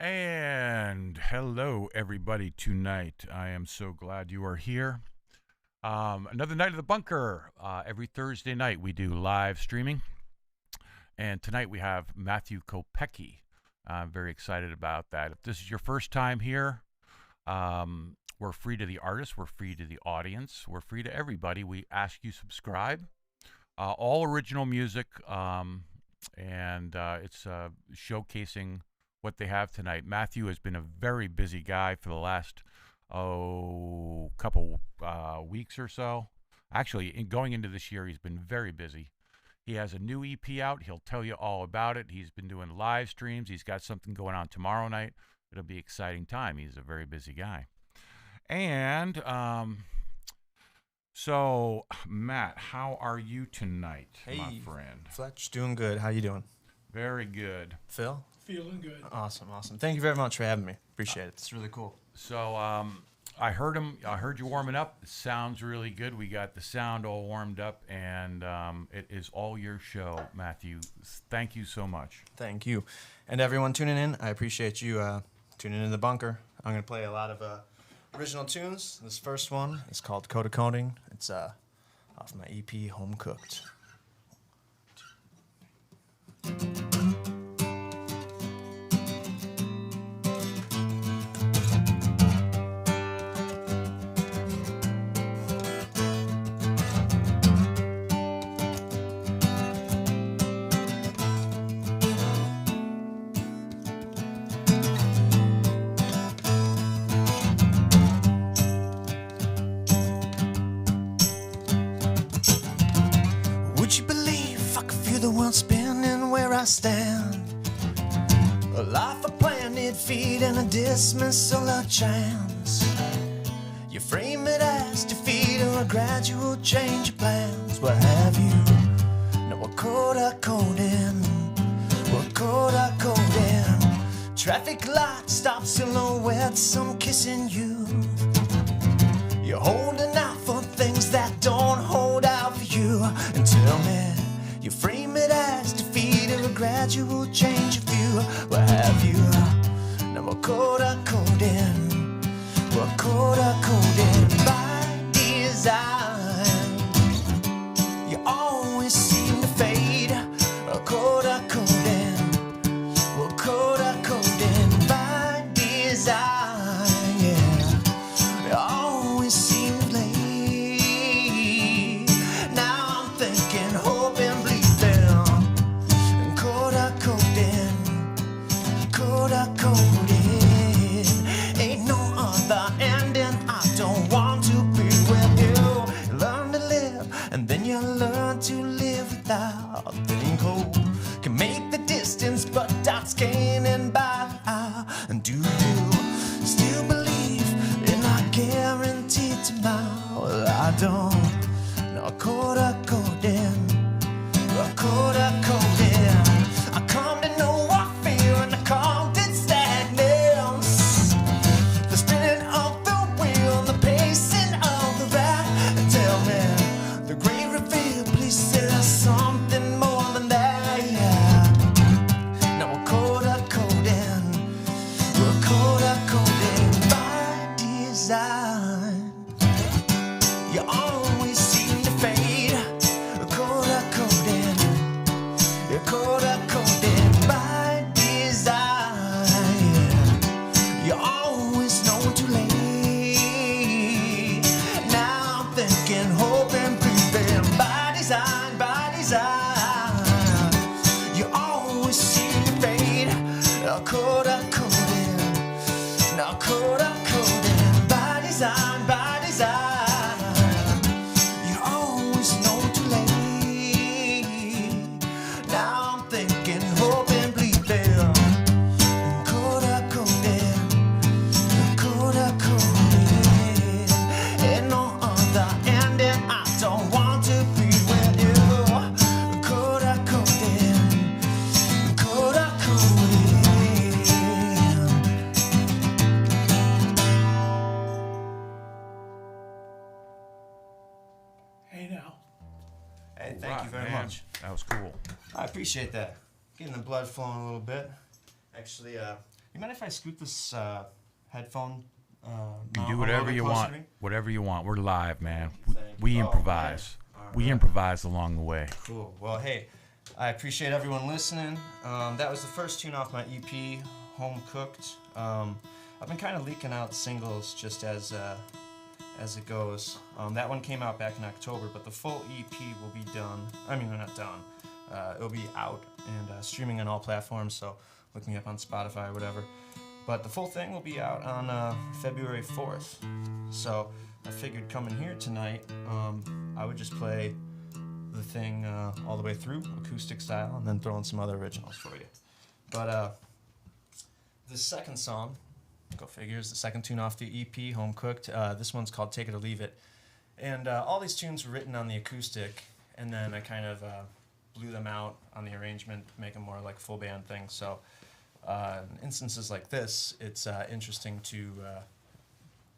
And hello, everybody, tonight. I am so glad you are here. Another night of the bunker. Every Thursday night, we do live streaming. And tonight, we have Matthew Kopecky. I'm very excited about that. If this is your first time here, we're free to the artists, we're free to the audience, we're free to everybody. We ask you subscribe. All original music, and it's showcasing what they have tonight. Matthew has been a very busy guy for the last couple weeks or so. Actually, going into this year, he's been very busy. He has a new EP out. He'll tell you all about it. He's been doing live streams. He's got something going on tomorrow night. It'll be an exciting time. He's a very busy guy. And so, Matt, how are you tonight, my friend? Fletch, doing good. How you doing? Very good. Phil? Feeling good. Awesome. Thank you very much for having me. Appreciate it. It's really cool. So, I heard you warming up. It sounds really good. We got the sound all warmed up, and it is all your show, Matthew. Thank you so much. Thank you. And everyone tuning in, I appreciate you tuning in the bunker. I'm going to play a lot of original tunes. This first one is called Coda Coding. It's off my EP, Home Cooked. Spinning where I stand, a life of planted feet and a dismissal of chance. You frame it as defeat or a gradual change of plans. What have you? No, we're Coda Coding. We're Coda Coding. Traffic light stops silhouettes. I'm kissing you. You're holding out for things that don't hold out for you. And tell me, you frame it as defeat or a gradual change of view. What have you? Now we're Coda Coding. We're Coda Coding by design. You always seem to fade. Coda Coding. We're Coda Coding by design. Yeah. You always seem to play. Now I'm thinking, hoping, Coda Coding. Ain't no other ending. I don't want to be with you. You learn to live, and then you learn to live without being cold. Can make the distance, but dots gaining by. And do you still believe in our guaranteed tomorrow? Well, I don't. No, Coda Coding. Coda Coding. I come to know what fear and I called it stagnance. The spinning of the wheel, the pacing of the rat. And tell me, the great reveal, please say there's something more than that. Yeah. Now we're Coda Coding. We're Coda Coding by design. You always seem to fade. Coda Coding. Coda Coding by design. You're always known too late. Now I'm thinking, hoping, breathing by design, by design. You always seem to fade. Coda Coding. Now Coda Coding by design, by design. You're always known too late. Now I'm thinking, hoping, bleeding. Coda Coding. Coda Coding. Ain't no other ending. I don't want to be with you. Coda Coding. Coda Coding. Hey now. Hey, thank you very much. That was cool. I appreciate that. Getting the blood flowing a little bit. Actually, You mind if I scoot this headphone? You do whatever you want. Whatever you want. We're live, man. We improvise. We improvise along the way. Cool. Well, hey, I appreciate everyone listening. That was the first tune off my EP, Home Cooked. I've been kind of leaking out singles just as it goes. That one came out back in October, but the full EP will be done. I mean, we're not done. It'll be out and streaming on all platforms, so look me up on Spotify or whatever. But the full thing will be out on February 4th. So I figured coming here tonight, I would just play the thing all the way through, acoustic style, and then throw in some other originals for you. But the second song, go figures, the second tune off the EP, Home Cooked. This one's called Take It or Leave It. And all these tunes were written on the acoustic, and then I kind of blew them out on the arrangement, make them more like full band thing. So in instances like this, it's interesting to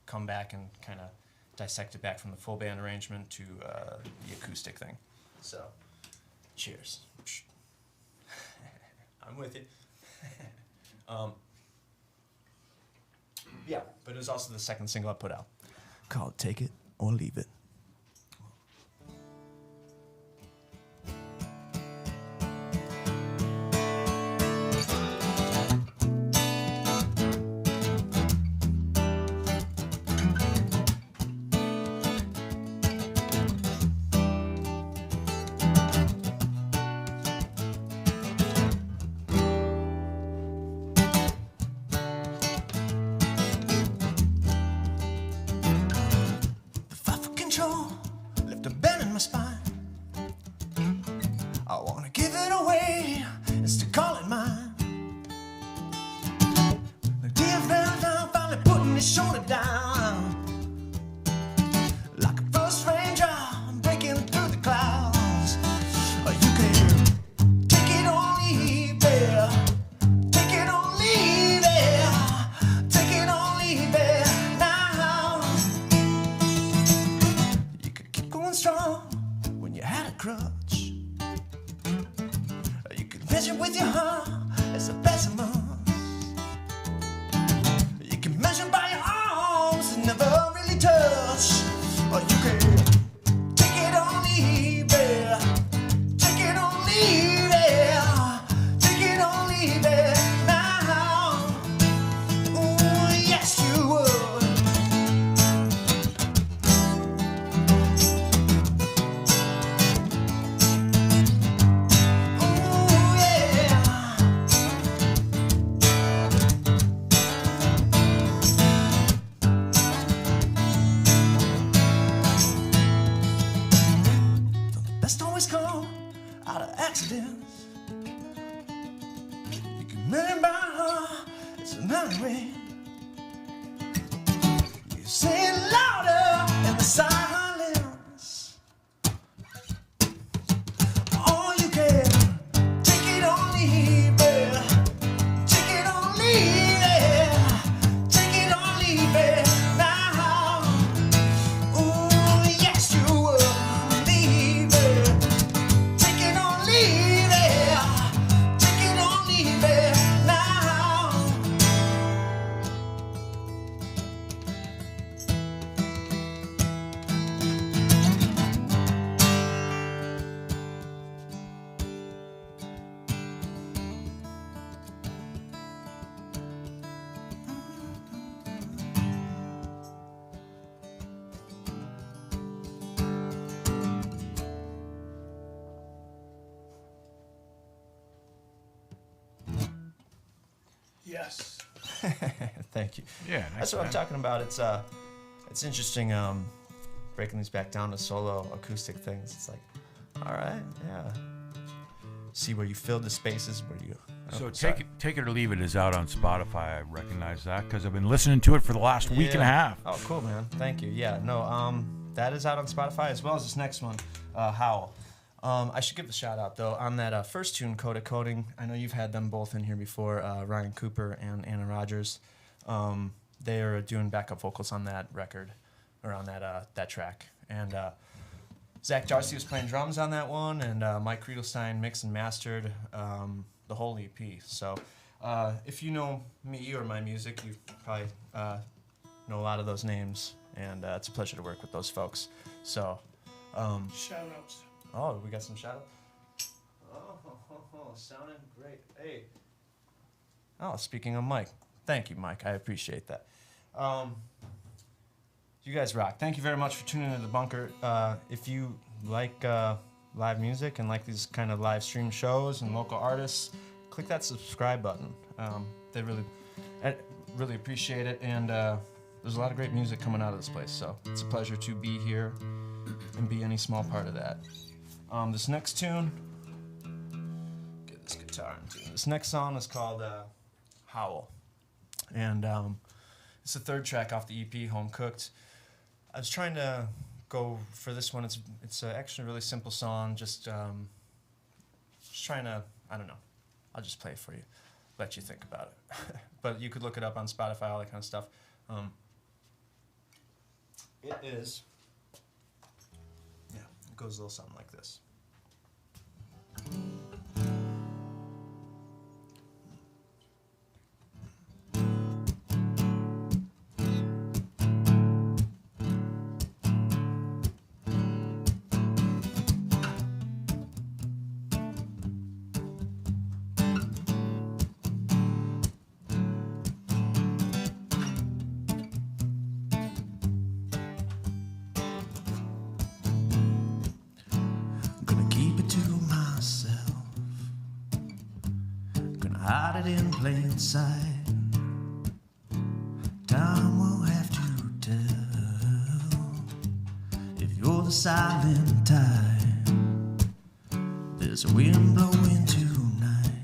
come back and kind of dissect it back from the full band arrangement to the acoustic thing. So, cheers. I'm with you. Yeah, but it was also the second single I put out, called Take It or Leave It. Left a bend in my spine. I wanna give it away, it's to call it mine. The dear fell down, finally putting his shoulder down. Like a first ranger, I'm breaking through the clouds. You can take it or leave it. Take it or leave it. Take it or leave it now. You could keep going strong when you had a crutch. You could measure with your heart as a pessimist. You can measure by your arms and never really touch. Or you can take it or leave it. Take it or leave it. Take it or leave it now. Ooh, yes you would. Ooh, yeah. Don't the best always come out of accidents? You can measure by her, it's another way. You say it louder in the silence. Or you can take it or leave it. Take it or leave it. Take it or leave it now. Ooh, yes you would. Leave it. Take it or leave it. Take it or leave it now. Yes. Thank you. Yeah, nice, That's what I'm man. talking about. It's interesting breaking these back down to solo acoustic things. It's like, all right, yeah. See where you filled the spaces, where you. So sorry. take it or leave it is out on Spotify. I recognize that because I've been listening to it for the last week and a half. Oh, cool, man. Thank you. Yeah, no, that is out on Spotify as well as this next one, Howl. I should give a shout out though on that first tune, Coda Coding. I know you've had them both in here before, Ryan Cooper and Anna Rogers. They are doing backup vocals on that record, or on that track. And Zach Darcy was playing drums on that one, and Mike Riedelstein mixed and mastered the whole EP. So If you know me or my music, you probably know a lot of those names, and it's a pleasure to work with those folks. So, Shout outs. oh, we got some shout outs? Oh, sounding great. Hey. Oh, speaking of Mike, thank you, Mike. I appreciate that. You guys rock. Thank you very much for tuning into The Bunker. If you like live music and like these kind of live stream shows and local artists, click that subscribe button. They really appreciate it, and there's a lot of great music coming out of this place, so it's a pleasure to be here and be any small part of that. This next tune, get this guitar in tune. This next song is called Howl, and it's the third track off the EP, Home Cooked. I was trying to go for this one. It's actually a really simple song, just trying to, I don't know, I'll just play it for you, let you think about it. But you could look it up on Spotify, all that kind of stuff. It is, yeah, it goes a little something like this. Hide it in plain sight. Time will have to tell if you're the silent tide. There's a wind blowing tonight.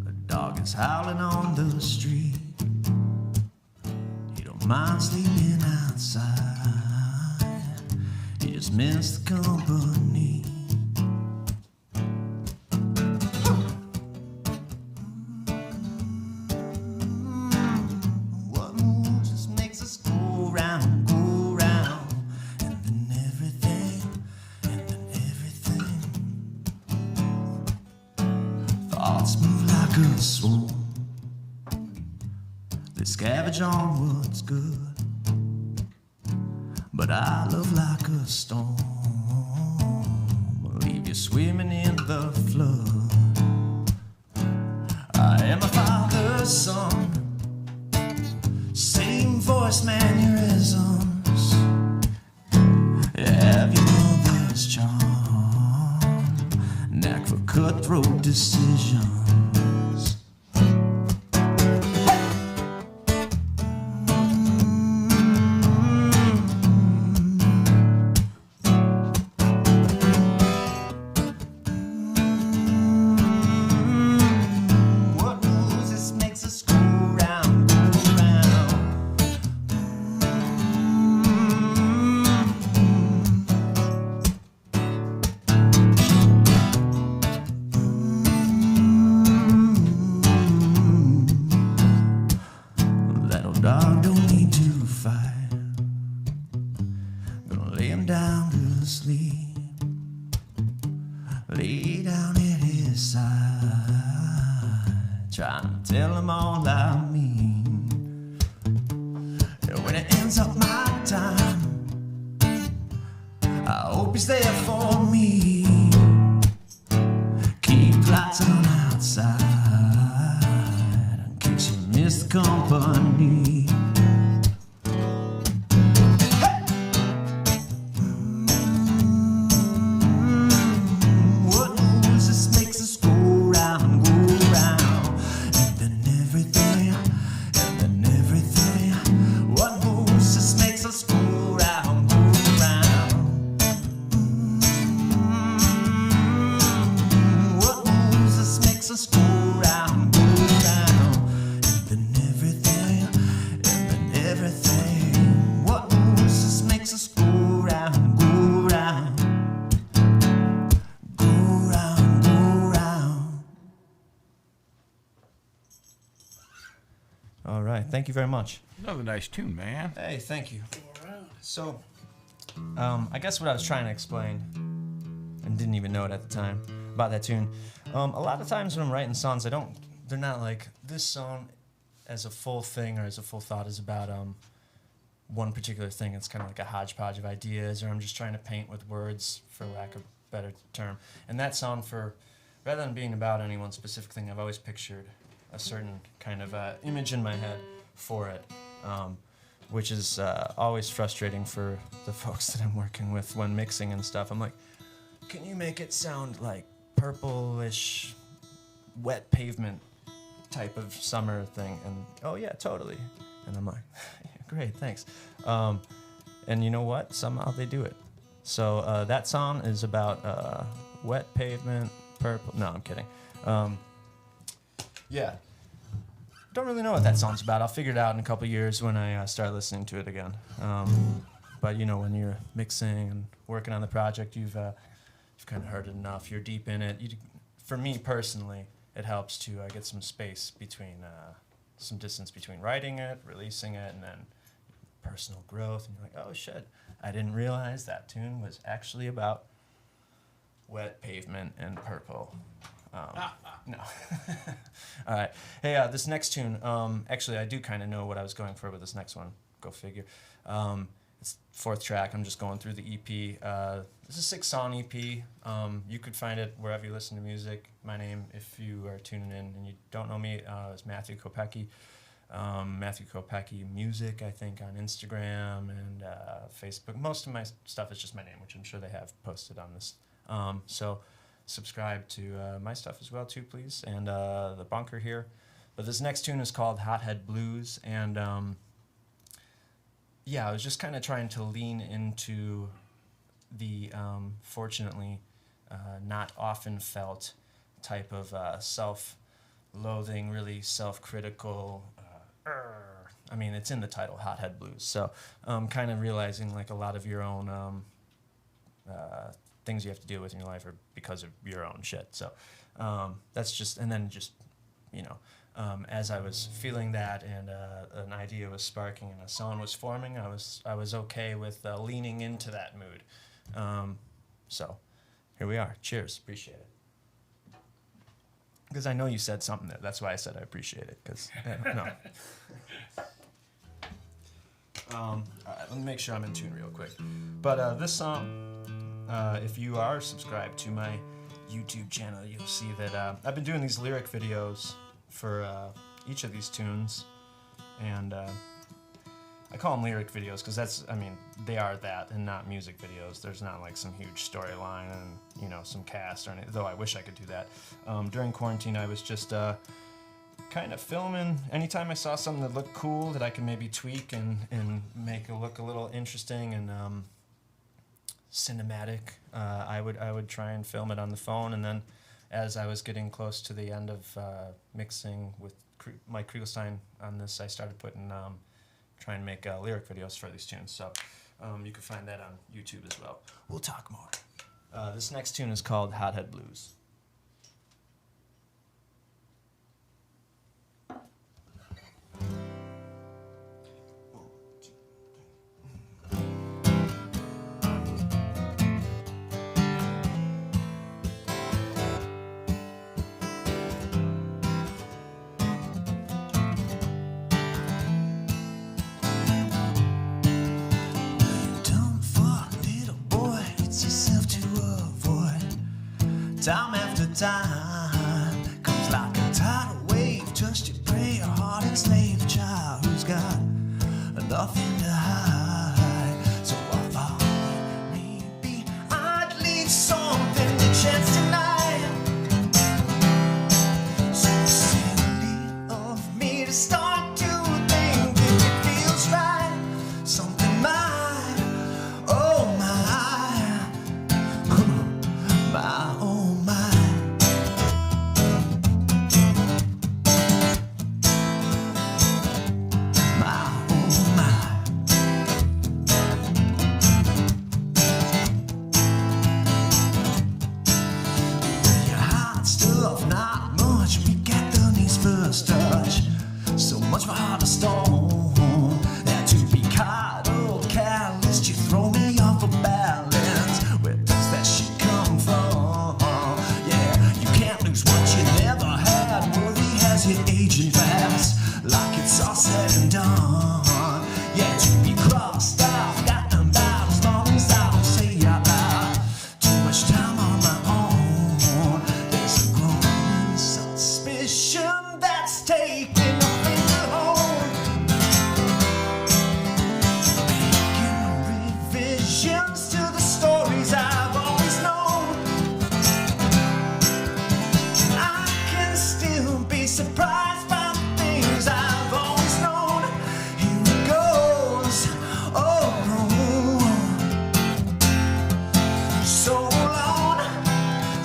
A dog is howling on the street. He don't mind sleeping outside. He just missed the company. Scavenge on what's good, but I love like a storm. I'll leave you swimming in the flood. I am my father's son, same voice mannerisms. Have your mother's charm, knack for cutthroat decisions. Trying to tell him all I mean. And when it ends up my time, I hope he's there for me. Keep lights on outside in case you miss the company. Thank you very much. Another nice tune, man. Hey, thank you. So, I guess what I was trying to explain, and didn't even know it at the time, about that tune, a lot of times when I'm writing songs, I don't they're not like this song as a full thing or as a full thought is about one particular thing. It's kind of like a hodgepodge of ideas, or I'm just trying to paint with words, for lack of a better term. And that song, rather than being about any one specific thing, I've always pictured a certain kind of image in my head for it, which is always frustrating for the folks that I'm working with when mixing and stuff. I'm like, can you make it sound like purplish, wet pavement type of summer thing? And oh yeah, totally. And I'm like, great, thanks. And you know what? Somehow they do it. So that song is about wet pavement, purple. No, I'm kidding. Yeah. Don't really know what that song's about. I'll figure it out in a couple years when I start listening to it again. But you know, when you're mixing and working on the project, you've kind of heard it enough. You're deep in it. For me personally, it helps to get some space between, some distance between writing it, releasing it, and then personal growth. And you're like, oh shit, I didn't realize that tune was actually about wet pavement and purple. No. All right. Hey, this next tune, actually, I do kind of know what I was going for with this next one. Go figure. It's 4th track. I'm just going through the EP. This is a 6-song EP. You could find it wherever you listen to music. My name, if you are tuning in and you don't know me, is Matthew Kopecky. Matthew Kopecky Music, I think, on Instagram and Facebook. Most of my stuff is just my name, which I'm sure they have posted on this. So subscribe to my stuff as well, too, please, and the bunker here. But this next tune is called Hothead Blues, and yeah, I was just kind of trying to lean into the fortunately not often felt type of self-loathing, really self-critical. I mean, it's in the title, Hothead Blues. So kind of realizing like a lot of your own things you have to deal with in your life are because of your own shit. So that's just, and then just, you know, as I was feeling that and an idea was sparking and a song was forming, I was okay with leaning into that mood. So here we are. Cheers. Appreciate it. Because I know you said something there. That's why I said I appreciate it. Because no. All right, let me make sure I'm in tune real quick. But this song, if you are subscribed to my YouTube channel, you'll see that I've been doing these lyric videos for each of these tunes, and I call them lyric videos because that's, I mean, they are that and not music videos. There's not like some huge storyline and, you know, some cast or anything, though I wish I could do that. During quarantine, I was just kind of filming anytime I saw something that looked cool that I could maybe tweak and make it look a little interesting and cinematic. I would try and film it on the phone, and then as I was getting close to the end of mixing with Mike Kriegelstein on this, I started putting trying to make lyric videos for these tunes. So you can find that on YouTube as well. We'll talk more. This next tune is called Hothead Blues. Time after time comes like a tidal wave. Trust your prey, a heart enslaved child who's got nothing to hide. So I thought maybe I'd leave something to chance tonight. So silly of me to start to think if it feels right. Something might, oh my, my oh.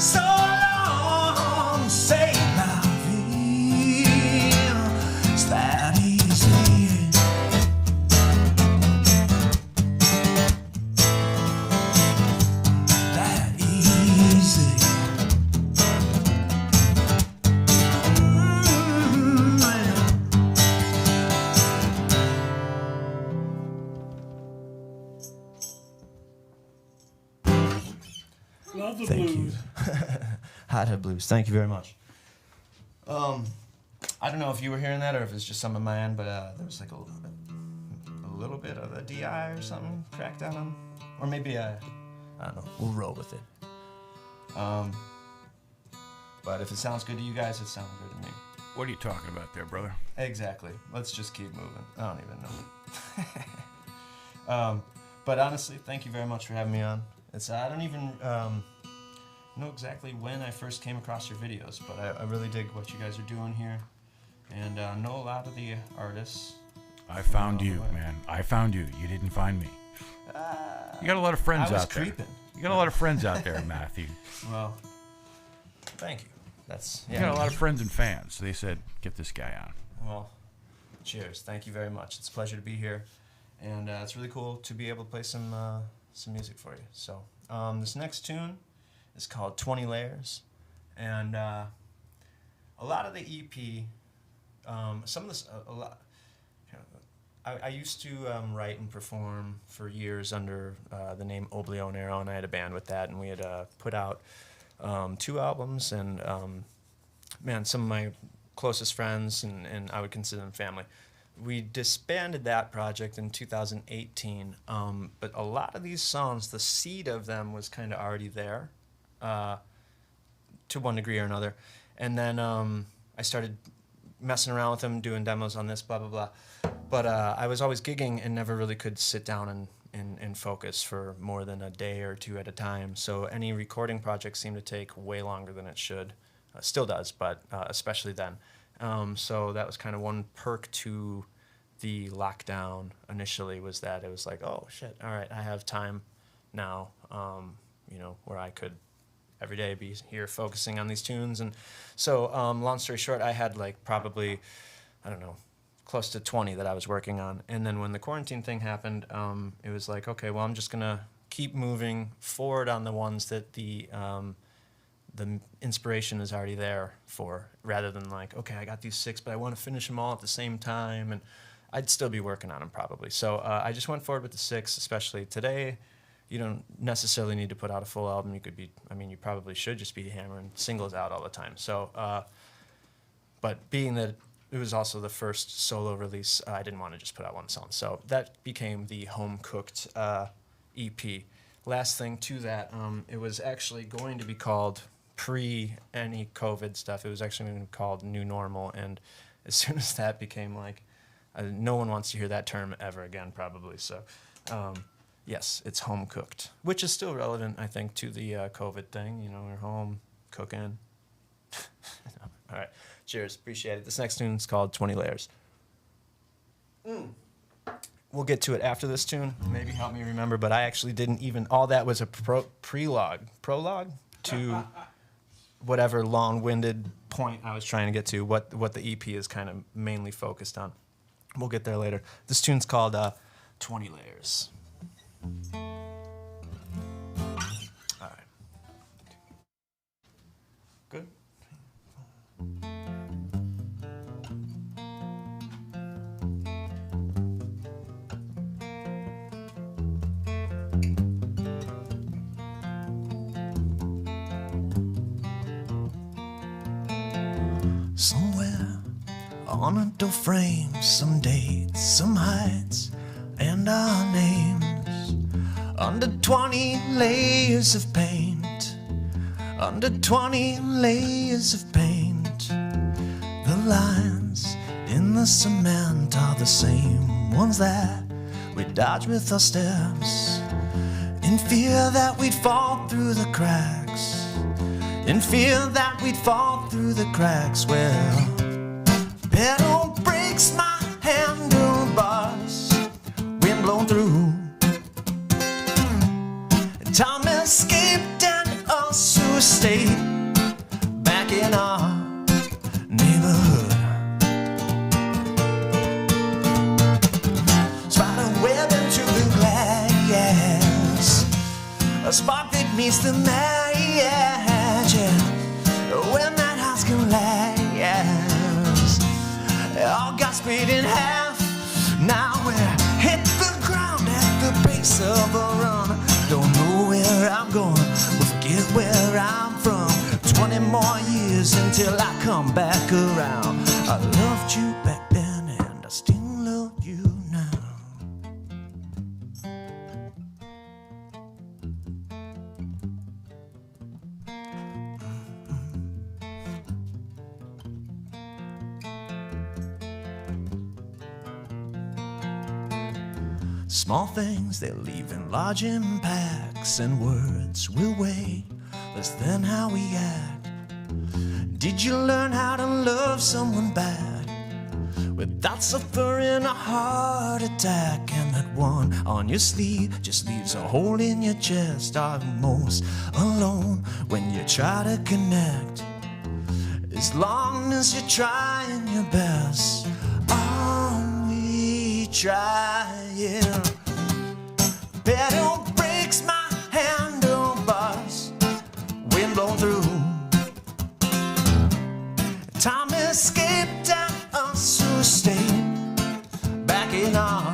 So long, say la vie. It's that easy. That easy. Love the Thank blues. you. Hothead Blues. Thank you very much. I don't know if you were hearing that or if it's just some of my end, but there was like a little bit of a DI or something cracked out on, or maybe I don't know. We'll roll with it. But if it sounds good to you guys, it sounds good to me. What are you talking about there, brother? Exactly. Let's just keep moving. I don't even know. But honestly, thank you very much for having me on. I don't even know exactly when I first came across your videos, but I really dig what you guys are doing here, and know a lot of the artists. I found you, man. I found you. You didn't find me. You got a lot of friends I was out there. creeping. You got a lot of friends out there, Matthew. Well, thank you. That's You got a lot of friends and fans. So they said, get this guy on. Well, cheers. Thank you very much. It's a pleasure to be here, and it's really cool to be able to play some music for you. So this next tune is called 20 Layers, and a lot of the EP, some of this, a lot. I used to write and perform for years under the name Oblio And Arrow, and I had a band with that, and we had put out 2 albums, and man, some of my closest friends, and I would consider them family. We disbanded that project in 2018, but a lot of these songs, the seed of them was kind of already there, to one degree or another. And then I started messing around with them, doing demos on this, blah, blah, blah. But I was always gigging and never really could sit down and focus for more than a day or 2 at a time. So any recording project seemed to take way longer than it should. Still does, but especially then. So that was kind of one perk to the lockdown initially, was that it was like, oh shit, all right, I have time now, where I could every day be here focusing on these tunes. And so long story short, I had like probably, I don't know, close to 20 that I was working on. And then when the quarantine thing happened, it was like, okay, well, I'm just gonna keep moving forward on the ones that the inspiration is already there for, rather than like, okay, I got these 6, but I want to finish them all at the same time, and I'd still be working on them probably. So I just went forward with the 6, especially today. You don't necessarily need to put out a full album. You could be, you probably should just be hammering singles out all the time. So, but being that it was also the first solo release, I didn't want to just put out one song. So that became the Home Cooked EP. Last thing to that, it was actually going to be called, pre any COVID stuff, it was actually going to be called New Normal. And as soon as that became like, no one wants to hear that term ever again, probably. So, yes, it's home cooked, which is still relevant, I think, to the COVID thing. We're home cooking. All right, cheers, appreciate it. This next tune is called 20 Layers. We'll get to it after this tune. Maybe help me remember, but I actually didn't even, all that was a prologue to whatever long-winded point I was trying to get to, what the EP is kind of mainly focused on. We'll get there later. This tune's called 20 Layers. All right. Good. Somewhere on a door frame, some dates, some heights, and our names. Under 20 layers of paint, under 20 layers of paint. The lines in the cement are the same ones that we dodge with our steps, in fear that we'd fall through the cracks, in fear that we'd fall through the cracks. Well, pedal breaks my handlebars, wind blown through. Time escaped and us who state back in our neighborhood. Spider web into the glass, a spark that meets the match. When that house collapsed, all got split in half. Now we're hit the ground at the base of a run. Don't know where I'm going, but forget where I'm from. 20 more years until I come back around. I loved you back then and I still love you now. Small things, they leave in large impacts, and words will weigh less than how we act. Did you learn how to love someone back without suffering a heart attack? And that one on your sleeve just leaves a hole in your chest. Almost alone when you try to connect. As long as you're trying your best, are we trying? Pedal breaks my handlebars, wind blown through. Time escaped and us who stayed back in our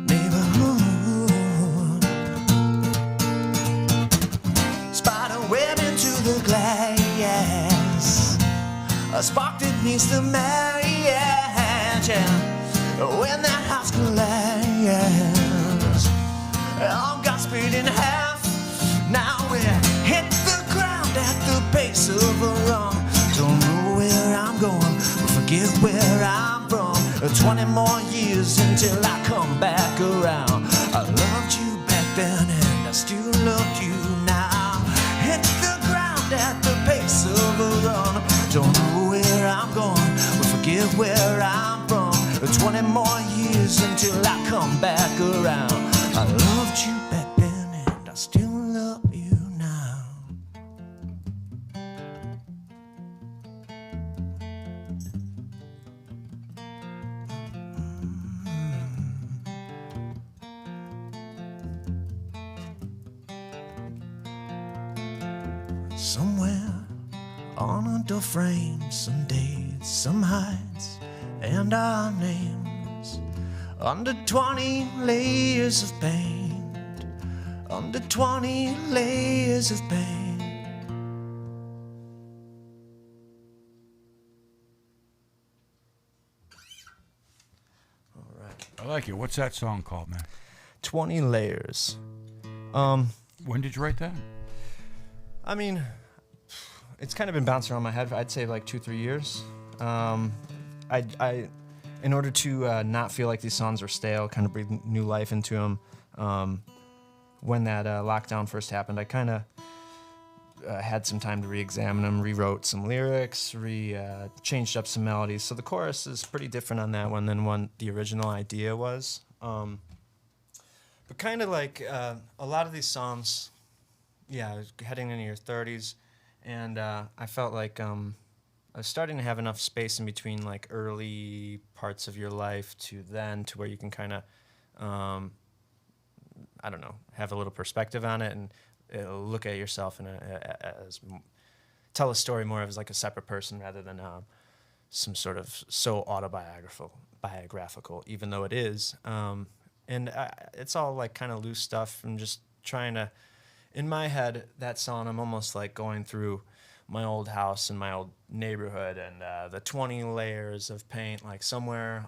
neighborhood. Spider web into the glass, a spark that meets the match. When that house collapsed, all got split in half. Now we're hit the ground at the pace of a run. Don't know where I'm going, but forget where I'm from. 20 more years until I come back around. I loved you back then and I still love you now. Hit the ground at the pace of a run. Don't know where I'm going, but forget where I'm from. 20 more years until I come back around. I loved you back then and I still love you now. Somewhere on a door frame, some dates, some heights, and our names under 20 layers of paint, under 20 layers of paint. All right. I like it. What's that song called, man? 20 layers. When did you write that? I mean, it's kind of been bouncing around my head. I'd say like 2-3 years. I in order to not feel like these songs are stale, kind of breathe new life into them. When that lockdown first happened, I kind of had some time to re-examine them, rewrote some lyrics, changed up some melodies. So the chorus is pretty different on that one than what the original idea was. But kind of like a lot of these songs, yeah, heading into your 30s, and I felt like I was starting to have enough space in between like early parts of your life to where you can kind of, I don't know, have a little perspective on it and look at yourself and tell a story more as like a separate person rather than some sort of so autobiographical, even though it is. And it's all like kind of loose stuff and just trying to, in my head, that song, I'm almost like going through my old house and my old neighborhood and the 20 layers of paint, like somewhere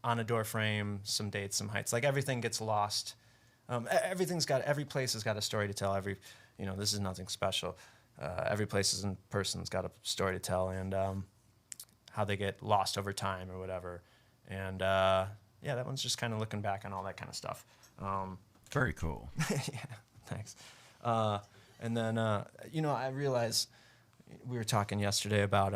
on a door frame, some dates, some heights, like everything gets lost. Every place has got a story to tell. This is nothing special. Every place and person's got a story to tell, and how they get lost over time or whatever. And yeah, that one's just kind of looking back on all that kind of stuff. Very cool. Yeah, thanks. And then, I realized we were talking yesterday about,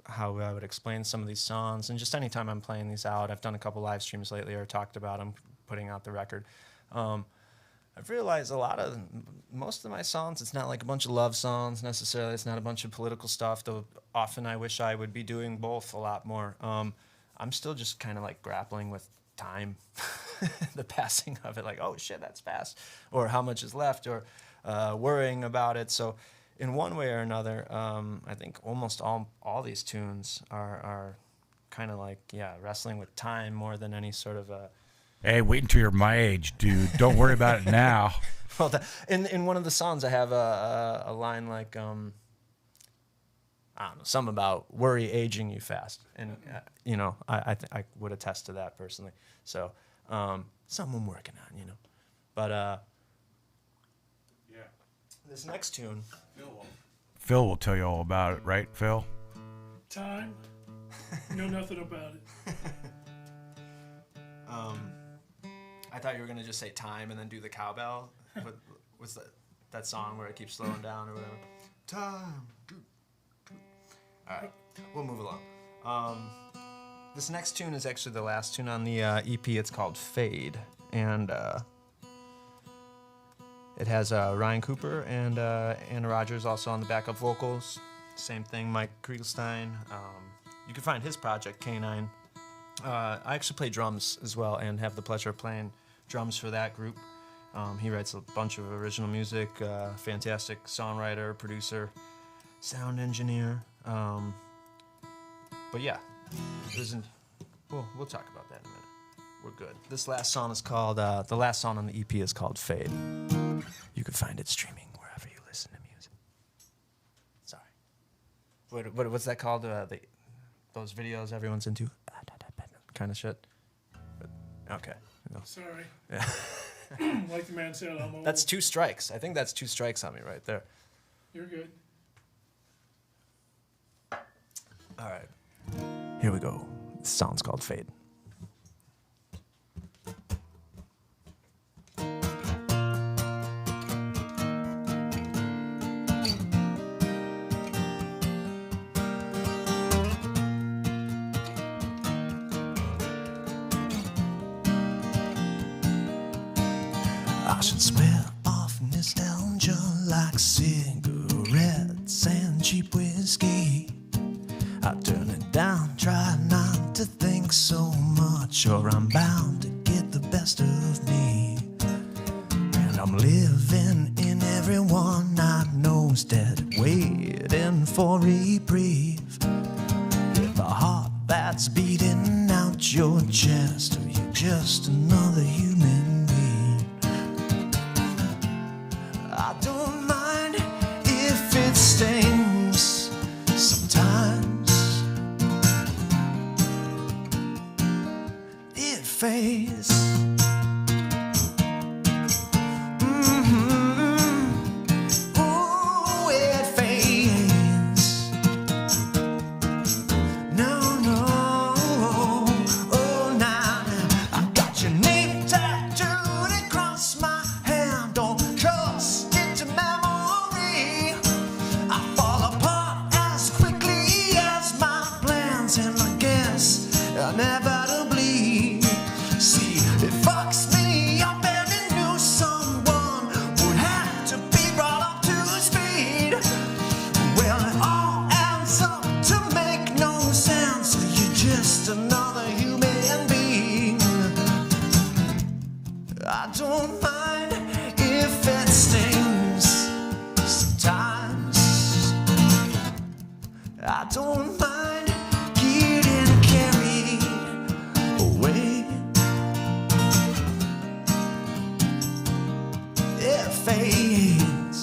how I would explain some of these songs. And just anytime I'm playing these out, I've done a couple live streams lately or talked about them, putting out the record. I've realized most of my songs, it's not like a bunch of love songs necessarily. It's not a bunch of political stuff, though often I wish I would be doing both a lot more. I'm still just kind of like grappling with time, the passing of it, like, oh shit, that's fast, or how much is left, or worrying about it. So in one way or another, I think almost all these tunes are kind of like, wrestling with time more than any sort of a... Hey, wait until you're my age, dude. Don't worry about it now. Well, in one of the songs, I have a line like, I don't know, something about worry aging you fast, and I would attest to that personally. So, something I'm working on, But this next tune, Phil will tell you all about it, right, Phil? Time. Know nothing about it. I thought you were gonna just say time and then do the cowbell. What's that song where it keeps slowing down or whatever? Time. All right, we'll move along. This next tune is actually the last tune on the EP. It's called Fade, and it has Ryan Cooper and Anna Rogers also on the backup vocals. Same thing, Mike Kriegelstein. You can find his project, K9. I actually play drums as well and have the pleasure of playing drums for that group. He writes a bunch of original music, fantastic songwriter, producer, sound engineer. But yeah, we'll talk about that in a minute. We're good. This last song is called, the last song on the EP is called Fade. You can find it streaming wherever you listen to music. Sorry. What's that called? Those videos everyone's into? Kind of shit. Okay. Sorry. Yeah. Like the man said, I'm old. That's 2 strikes. I think that's 2 strikes on me right there. You're good. All right. Here we go. This song's called Fade. I should swear off nostalgia like cigarettes and cheap whiskey. I turn it down, try not to think so much, or I'm bound to get the best of me. And I'm living in everyone I know's dead, waiting for reprieve. With a heart that's beating out your chest, or you're just another human being. I don't mind if it stings sometimes. It fades. Ooh, it fades. No, oh, now I got your name tattooed across my hand. Don't trust it to memory. I fall apart as quickly as my plans, and I guess inevitably. See, it fucks me up, and a new someone would have to be brought up to speed. Well, it all adds up to make no sense. You're just another human being. I don't mind if it stings sometimes. I don't mind getting carried away. It fades.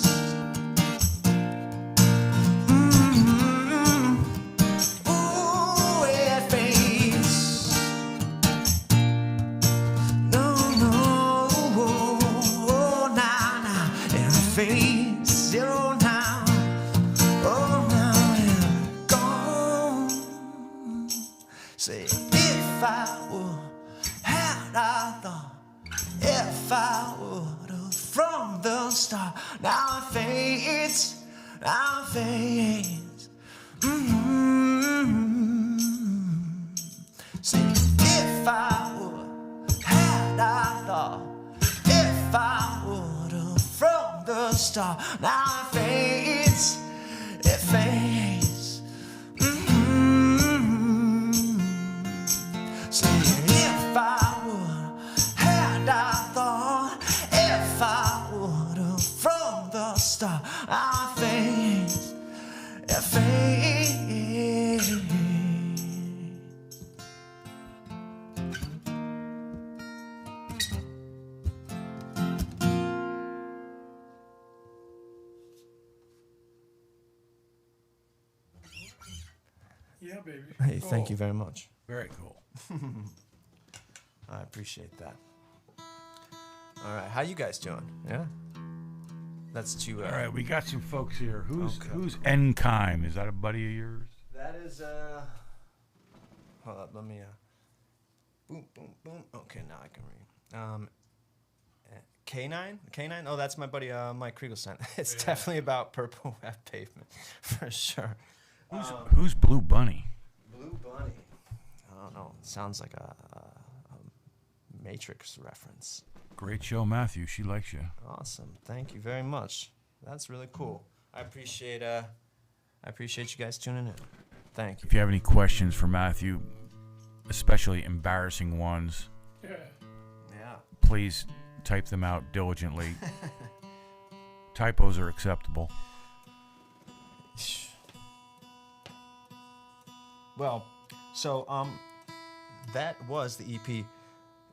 Ooh, it fades. No, nah, it fades. Oh, now, and gone. Say, if I would, had I thought, if I would have from the start. Now it fades, now it fades. Say, if I would, had I thought, if I would. star. Now it fades, it fades. So if I would, had I thought, if I would have from the start, I fades, it fades. Yeah, baby. Hey, thank you very much. Very cool. I appreciate that. All right, how you guys doing? Yeah, that's too. All right, we got some folks here. Who's Okay. who's Enkime? Is that a buddy of yours? That is Hold up, let me boom, boom, boom. Okay, now I can read. K9? Oh, that's my buddy Mike Kriegelstein. It's definitely about Purple Wet Pavement for sure. Who's Blue Bunny? Blue Bunny. I don't know. Sounds like a Matrix reference. Great show, Matthew. She likes you. Awesome. Thank you very much. That's really cool. I appreciate you guys tuning in. Thank you. If you have any questions for Matthew, especially embarrassing ones, Yeah. Yeah. please type them out diligently. Typos are acceptable. Well, so that was the EP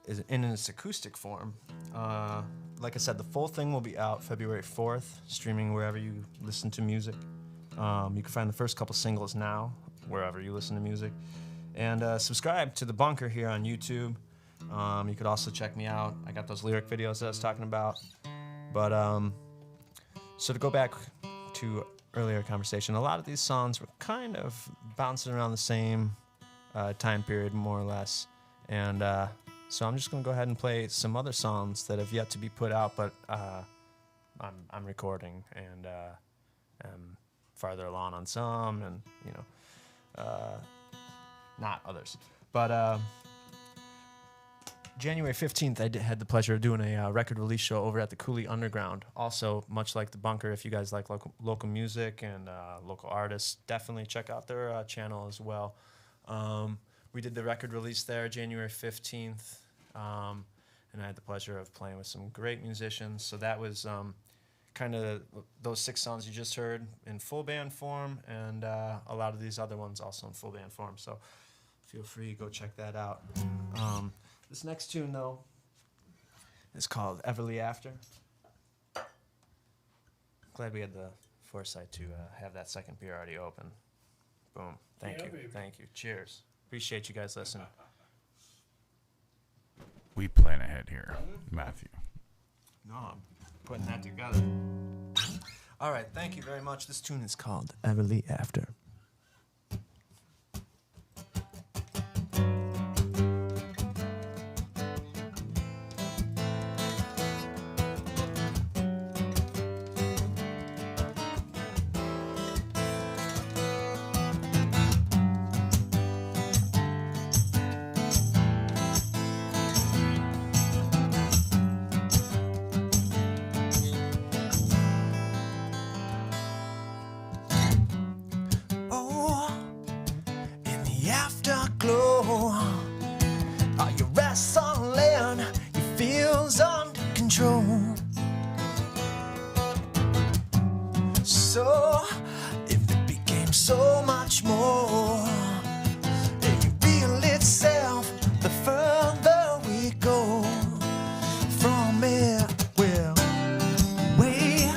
is in its acoustic form. Like I said, the full thing will be out February 4th, streaming wherever you listen to music. You can find the first couple singles now, wherever you listen to music. And subscribe to The Bunker here on YouTube. You could also check me out. I got those lyric videos that I was talking about. But, so to go back to earlier conversation, a lot of these songs were kind of bouncing around the same time period, more or less. And so I'm just going to go ahead and play some other songs that have yet to be put out, but I'm recording and am farther along on some, and you know, not others. But January 15th, I had the pleasure of doing a record release show over at the Cooley Underground. Also, much like The Bunker, if you guys like local music and local artists, definitely check out their channel as well. We did the record release there January 15th, and I had the pleasure of playing with some great musicians. So that was kind of those 6 songs you just heard in full band form, and a lot of these other ones also in full band form. So feel free to go check that out. This next tune, though, is called Everly After. Glad we had the foresight to have that second beer already open. Boom. Thank Yeah, you. baby. Thank you. Cheers. Appreciate you guys listening. We plan ahead here, Matthew. No, I'm putting that together. All right. Thank you very much. This tune is called Everly After. So, if it became so much more, it revealed itself the further we go from it. Well, wait,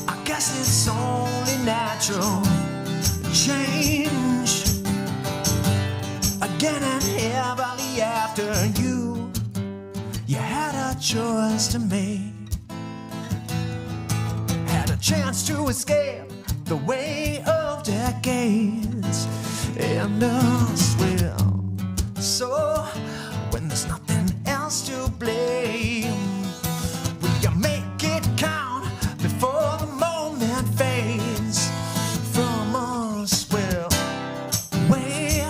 I guess it's only natural change again and heavily after you had a choice to make. Chance to escape the way of decades and us will. So when there's nothing else to blame, we can make it count before the moment fades from us. Well, wait,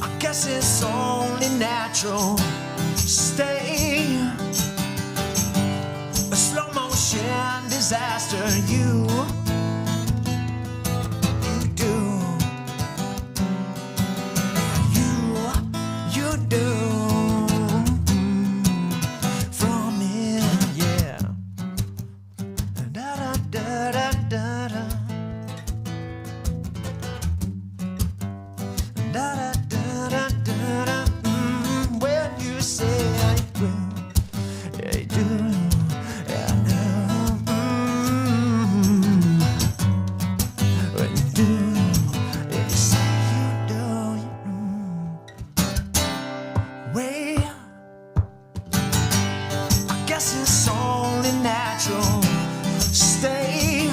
I guess it's only natural. Stay disaster. You do. You do. From it, yeah. Da da da da da da. Da da da da da da. When you say I will, I do. I know. When you do, you say you do. Wait, I guess it's only natural. Stay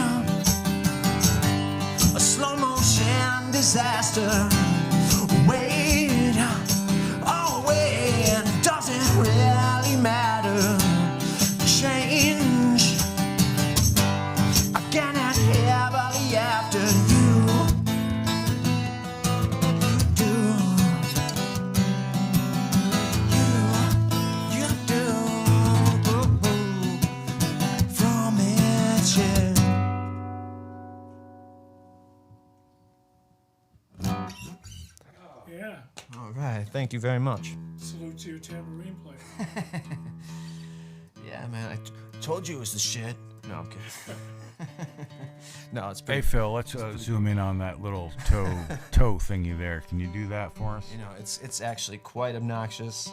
a slow motion disaster. Wait, oh wait, doesn't really matter. Change, I cannot heavily after you. Do you do from it, yeah. Yeah. All right, thank you very much. Salute to your tambourine player. Yeah, man, I told you it was the shit. No, I'm kidding. No, it's Hey pretty. Phil, let's zoom in on that little toe thingy there. Can you do that for us? You know, it's actually quite obnoxious.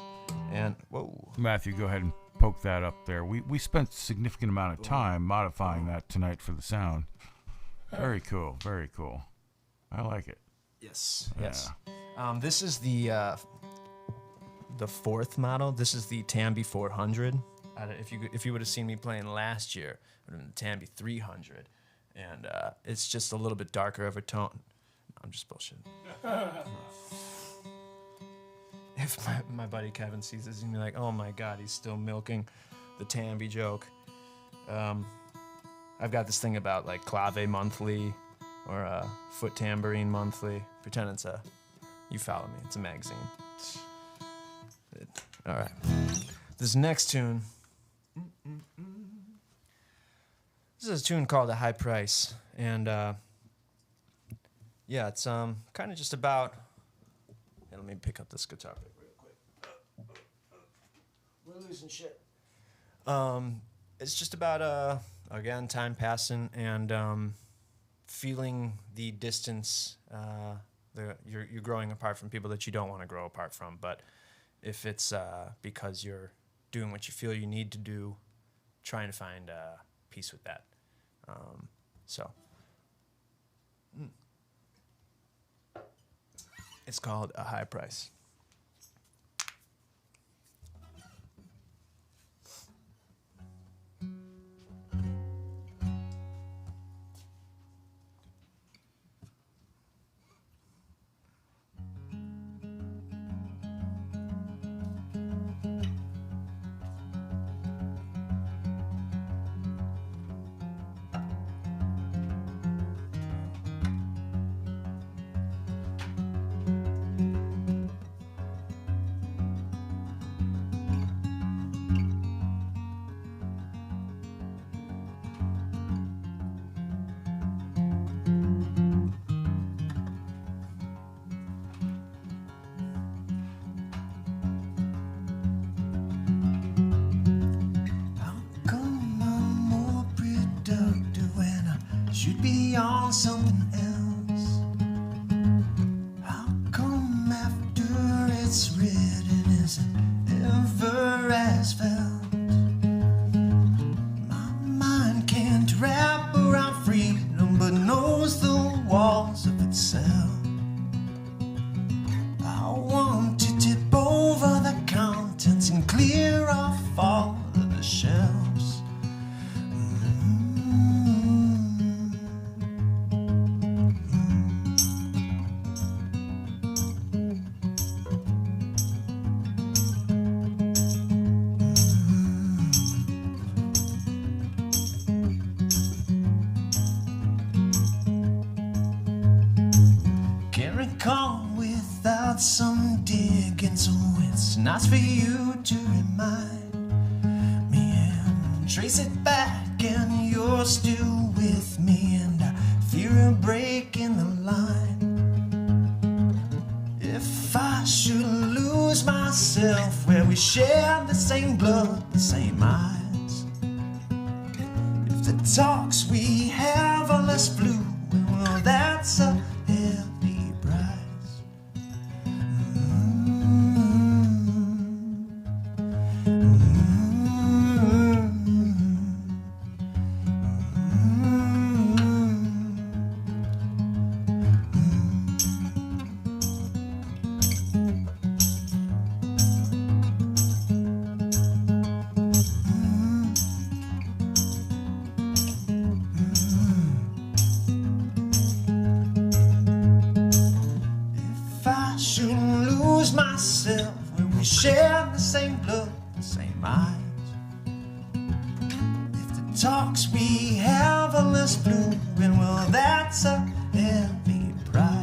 And whoa, Matthew, go ahead and poke that up there. We spent a significant amount of time modifying that tonight for the sound. Very cool, very cool. I like it. yes, yes. This is the fourth model. This is the Tambi 400. If you would have seen me playing last year, it would have been the Tambi 300, and it's just a little bit darker of a tone. I'm just bullshitting. If my buddy Kevin sees this, he's gonna be like, "Oh my God, he's still milking the Tambi joke." I've got this thing about like Clave Monthly or Foot Tambourine Monthly. Pretend it's you follow me. It's a magazine. All right. This next tune. This is a tune called "A High Price," and yeah, it's kind of just about. Hey, let me pick up this guitar pick real quick. We're losing shit. It's just about again time passing and feeling the distance. You're growing apart from people that you don't want to grow apart from, but if it's because you're doing what you feel you need to do, trying to find peace with that. It's called "A High Price." Should be on something else. How come after it's written isn't ever as felt? My mind can't wrap around freedom, but knows the walls of itself. I want to tip over the contents and clear off all of the shelves. Can't recall without some digging, so it's nice for you to remind me and trace it back in your you're still with me, and I fear a break in the line. If I should lose myself where we share the same blood, the same eyes. If the talks we have are less blue, well, that's a heavy price. If I should lose myself when we share the same blood, the same eyes. If the talks we have are less blue, then well, that's a heavy price.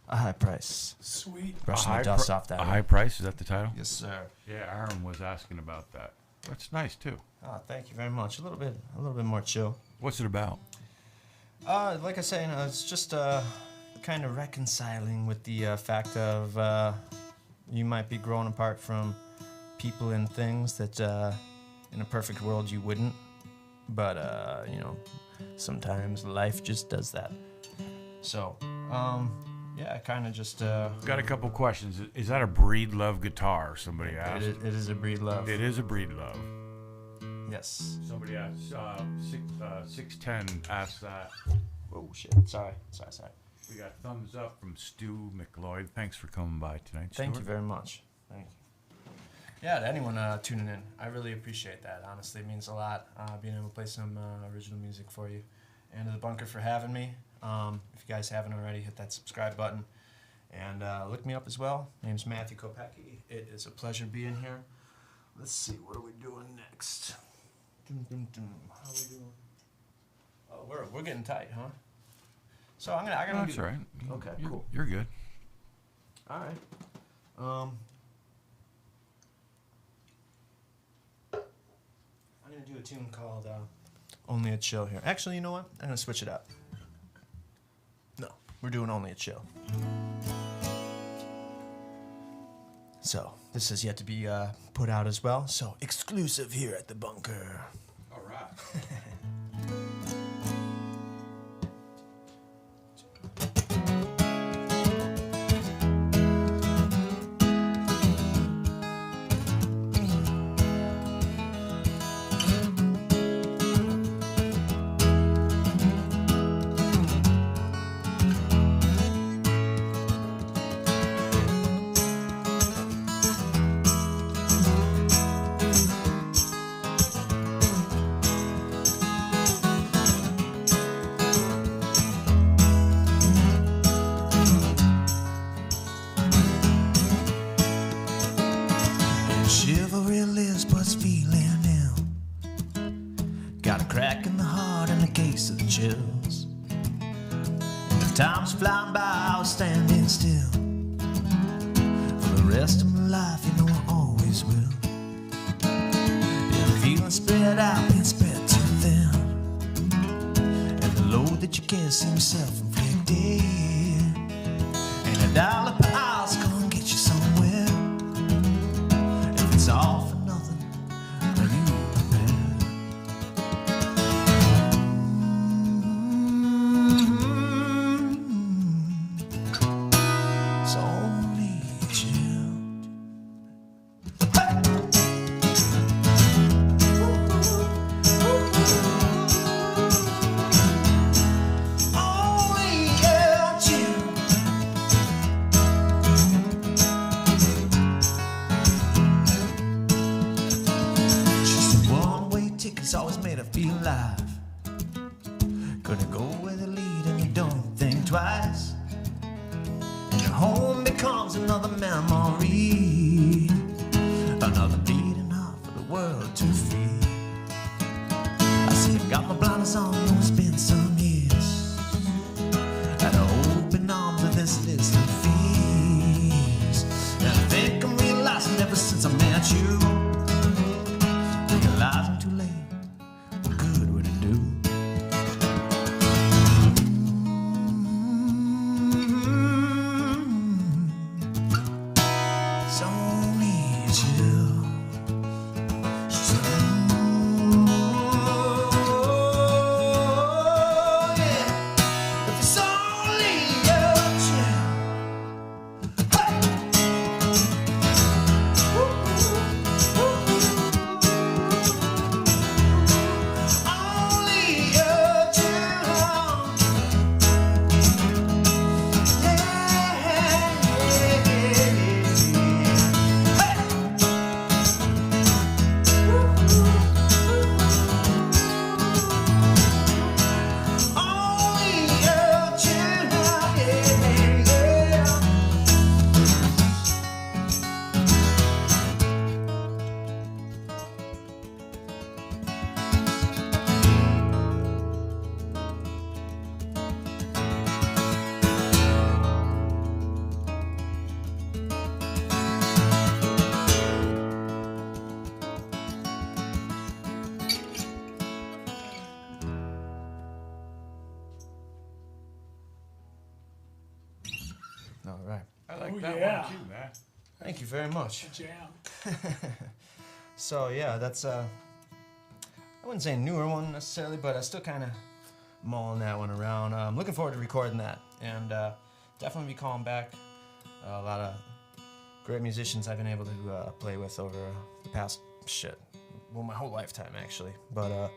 A high price. Sweet. Brush the dust off that. A high price, is that the title? Yes, sir. Yeah, Aaron was asking about that. That's nice too. Oh, thank you very much. A little bit more chill. What's it about? Like I say, you know, it's just kind of reconciling with the fact of you might be growing apart from people and things that in a perfect world you wouldn't. But you know, sometimes life just does that. So, yeah, kind of just. Got a couple questions. Is that a Breedlove guitar? Somebody asked. It is a Breedlove. It is a Breedlove. Yes. Somebody asked. 610 asked that. Oh shit! Sorry. We got thumbs up from Stu McLeod. Thanks for coming by tonight. Thank Stuart. you very much. Thank you. Yeah, to anyone tuning in, I really appreciate that. Honestly, it means a lot being able to play some original music for you. And to the Bunker for having me. If you guys haven't already, hit that subscribe button. And look me up as well. Name's Matthew Kopecky. It is a pleasure being here. Let's see, what are we doing next? How are we doing? Oh, we're getting tight, huh? So I'm gonna No, that's do. all right. Okay, cool. You're good. All right. I'm gonna do a tune called "Only a Chill" here. Actually, you know what? I'm gonna switch it up. No, we're doing "Only a Chill." So this is yet to be put out as well. So exclusive here at the Bunker. All right. Chivalry lives but's feeling ill. Got a crack in the heart and a case of the chills. And the time's flying by, I was standing still. For the rest of my life, you know I always always will. And feeling spread out and spread too thin, and the load that you carry seems self-inflicted. And $1 per hour's gonna get you somewhere. If it's all for nothing, are you prepared? It's only chill. Only a chill. Just a one-way ticket's always made her feel alive. Gonna go where they lead and you don't think twice. And your home becomes another memory, another beating heart for the world to feed. I see I've got my blinders on, know it's been some years. At the open arms of this list of fears. And I think I'm realizing ever since I met you, realizing too late what good would it do? It's only chill. She said, "Oh, yeah. If it's only a chill." Hey! Only a chill. All right. I like Oh, that yeah. one too, man. Thank you very much. Jam. So yeah, that's I wouldn't say a newer one necessarily, but I still kind of mulling that one around. I'm looking forward to recording that, and definitely be calling back a lot of great musicians I've been able to play with over the past my whole lifetime actually, but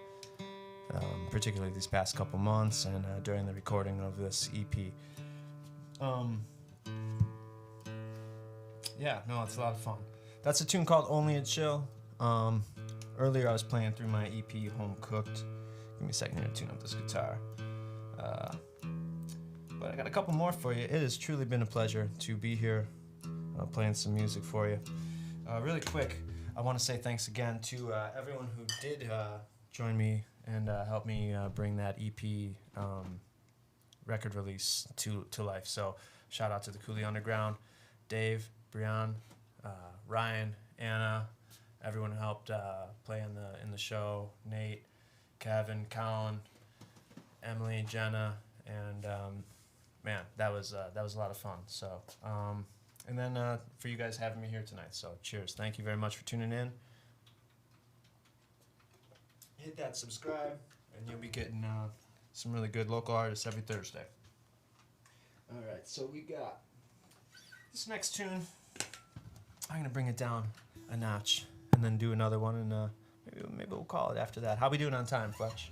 particularly these past couple months and during the recording of this EP. Yeah, no, it's a lot of fun. That's a tune called Only a Chill. Earlier I was playing through my EP Home Cooked. Give me a second here to tune up this guitar. But I got a couple more for you. It has truly been a pleasure to be here playing some music for you. Really quick, I want to say thanks again to everyone who did join me and help me bring that EP record release to life. So shout out to the Cooley Underground, Dave, Brian, Ryan, Anna, everyone who helped play in the show, Nate, Kevin, Colin, Emily, Jenna, and man, that was a lot of fun. So and then for you guys having me here tonight. So cheers. Thank you very much for tuning in. Hit that subscribe, and you'll be getting some really good local artists every Thursday. All right, so we got this next tune. I'm gonna bring it down a notch and then do another one, and maybe we'll call it after that. How we doing on time, Fletch?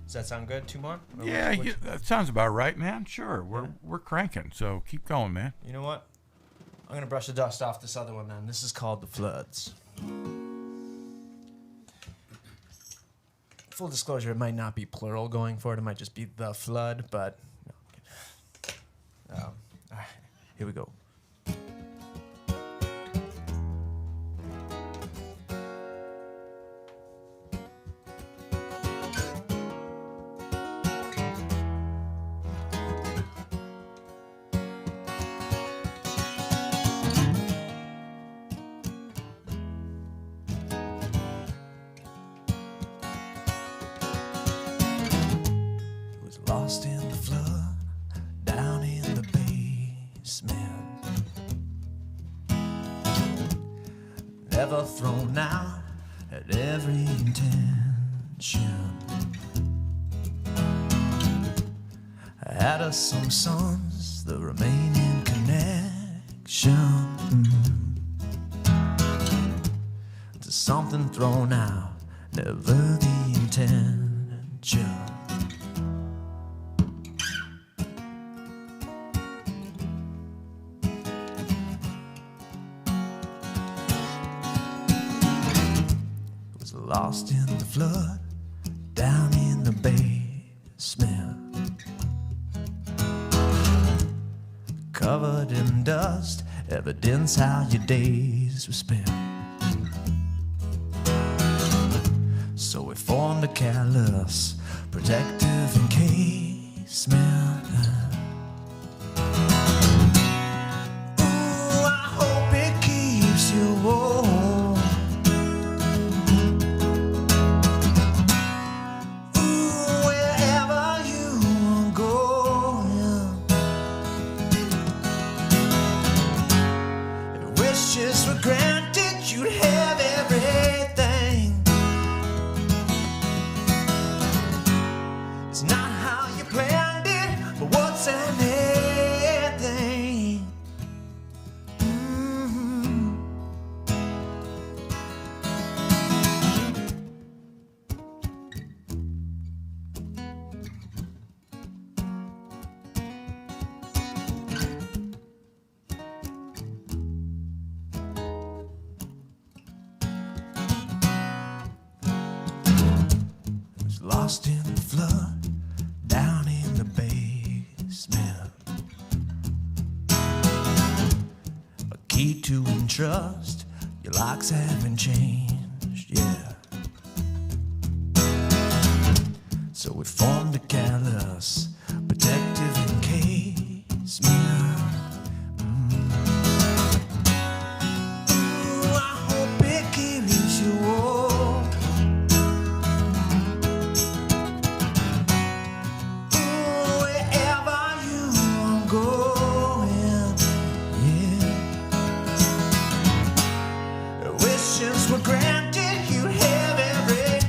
Does that sound good? 2 more? Or Yeah, what- that sounds about right, man. Sure, we're cranking, so keep going, man. You know what? I'm gonna brush the dust off this other one then. This is called The Floods. Full disclosure, it might not be plural going for it. It might just be The Flood, but no. All right, here we go. lost in the flood, down in the basement. Never thrown out at every intention. Had us some sons, the remaining connection to something thrown out, never the intention. Was lost in the flood, down in the basement. Covered in dust, evidence how your days were spent. So we formed a callous, protective encasement. Ooh, I hope it keeps you warm. Ooh, wherever you are going. If wishes were granted, you'd have everything. It's not how you planned it, but what's anything? Was lost in the flood, down in the basement. A key to entrust, your locks haven't changed, yeah. So we formed a callous, protective encasement. Ooh, I hope it keeps you warm. Ooh, wherever you are going, yeah. Wishes were granted, you have every.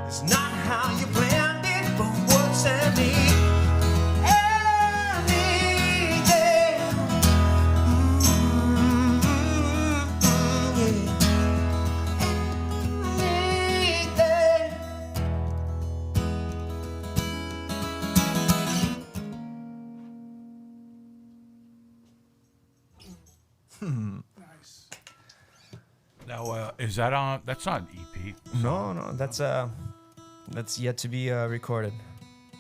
It's not how you planned it, but what's anything? Anything. Nice. Now, is that on? That's not an EP. No, that's yet to be recorded.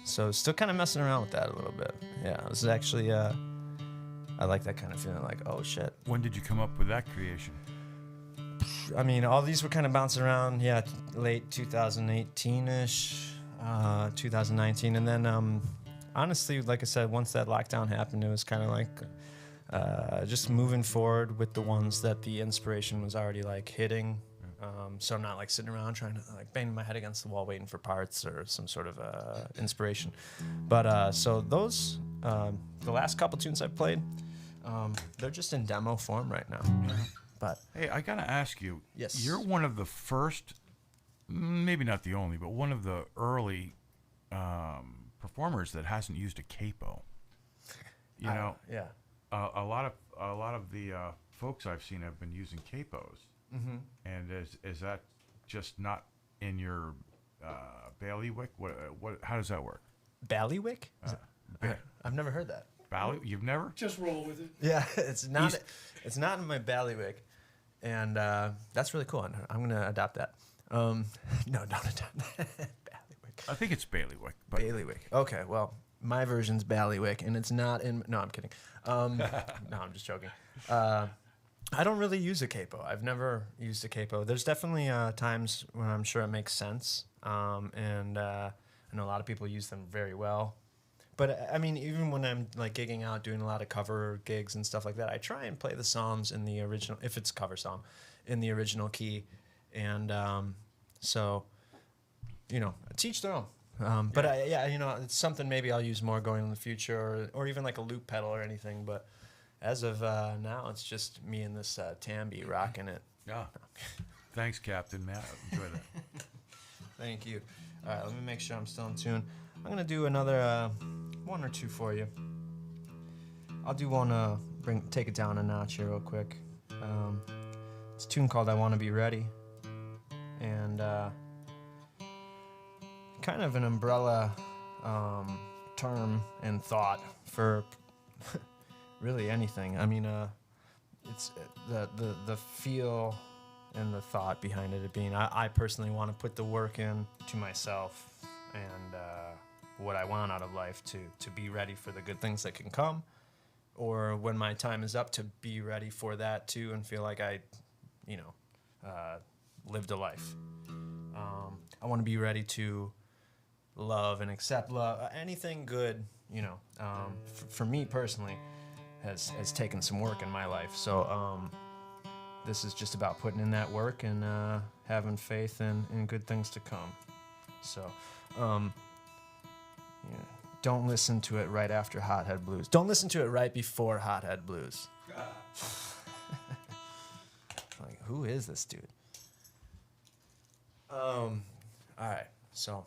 So still kind of messing around with that a little bit. Yeah, this is actually I like that kind of feeling, like, oh shit. When did you come up with that creation? I mean, all these were kind of bouncing around, yeah, late 2018-ish, 2019, and then honestly, like I said, once that lockdown happened, it was kind of like just moving forward with the ones that the inspiration was already like hitting. So I'm not like sitting around trying to like bang my head against the wall waiting for parts or some sort of inspiration. But so those, the last couple tunes I played, they're just in demo form right now. But Hey, I gotta ask you. Yes. You're one of the first, maybe not the only, but one of the early performers that hasn't used a capo. You know, yeah. a lot of the folks I've seen have been using capos. Mm-hmm. And is that just not in your bailiwick? What? How does that work? Ballywick? Ba- I've never heard that. You've never? Just roll with it. Yeah, it's not. It's not in my ballywick, and that's really cool. I'm gonna adopt that. No, don't adopt that. Ballywick. I think it's bailiwick. But Bailiwick. Okay, well, my version's ballywick, and it's not in. No, I'm kidding. No, I'm just joking. I don't really use a capo. I've never used a capo. There's definitely times when I'm sure it makes sense, and I know a lot of people use them very well. But I mean, even when I'm like gigging out, doing a lot of cover gigs and stuff like that, I try and play the songs in the original, if it's a cover song, in the original key. And so teach their own. But it's something maybe I'll use more going in the future, or even like a loop pedal or anything. But as of now, it's just me and this Tambi rocking it. Yeah. Thanks, Captain Matt. Enjoy that. Thank you. All right, let me make sure I'm still in tune. I'm gonna do another one or two for you. I'll do one. Take it down a notch here real quick. It's a tune called "I Want to Be Ready," and kind of an umbrella term and thought for really anything. I mean, it's the feel and the thought behind it being I personally want to put the work in to myself and what I want out of life to be ready for the good things that can come, or when my time is up to be ready for that too and feel like I lived a life. I want to be ready to love and accept love, anything good, for me personally has taken some work in my life. So this is just about putting in that work and having faith in good things to come. So don't listen to it right after Hothead Blues. Don't listen to it right before Hothead Blues. Like, who is this dude? All right, so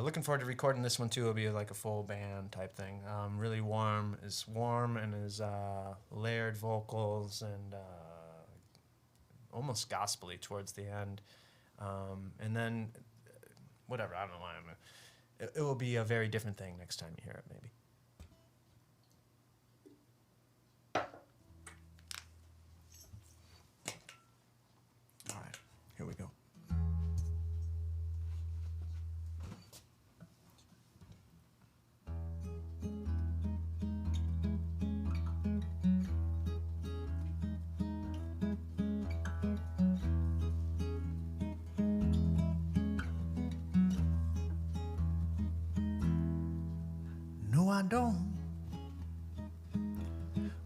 looking forward to recording this one too. It'll be like a full band type thing. Really warm and his layered vocals and almost gospel-y towards the end. And then whatever, I don't know why it will be a very different thing next time you hear it, maybe. All right, here we go. No, I don't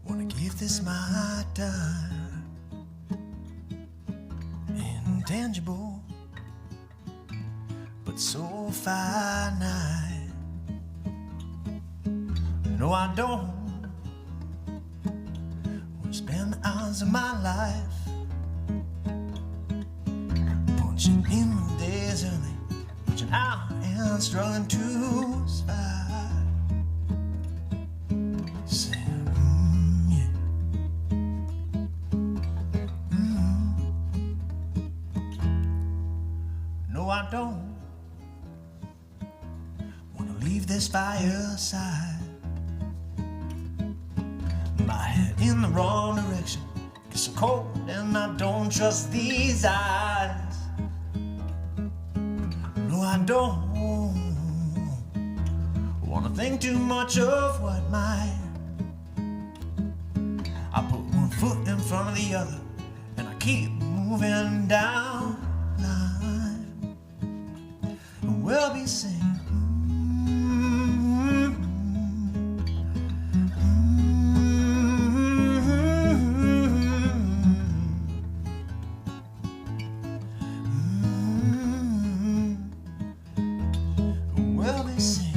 wanna give this my time. Intangible, but so finite. No, I don't wanna spend the hours of my life punching in the days early, punching out and struggling to survive. I don't wanna leave this fireside. My head in the wrong direction, gets so cold and I don't trust these eyes. No, I don't wanna think too much of what might. I put one foot in front of the other and I keep moving down. We'll be singing. We'll be singing.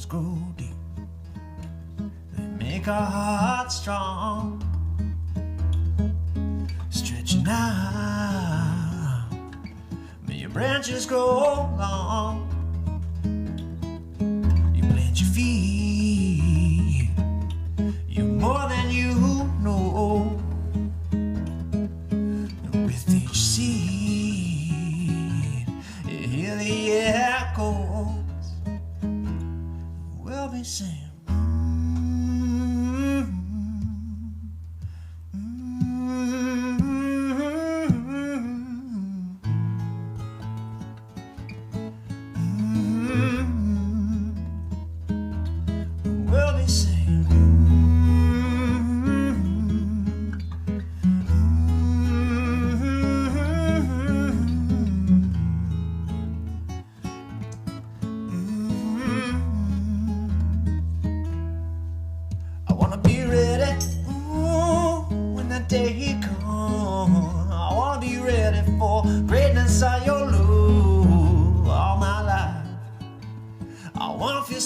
Grow deep, they make our hearts strong, stretching out, may your branches grow long, you plant your feet, you're more than you know, with each seed, you hear the echoes. We'll be singing.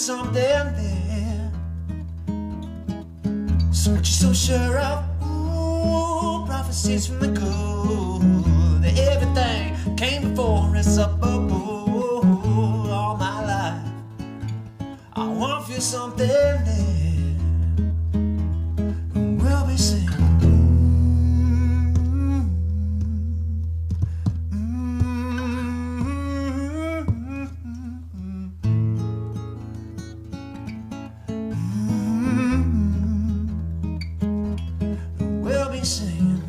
something there. So what you so sure of? Ooh, prophecies from the good. That everything came before us up above. All my life I want to feel something there. We'll be singing. We'll be singing.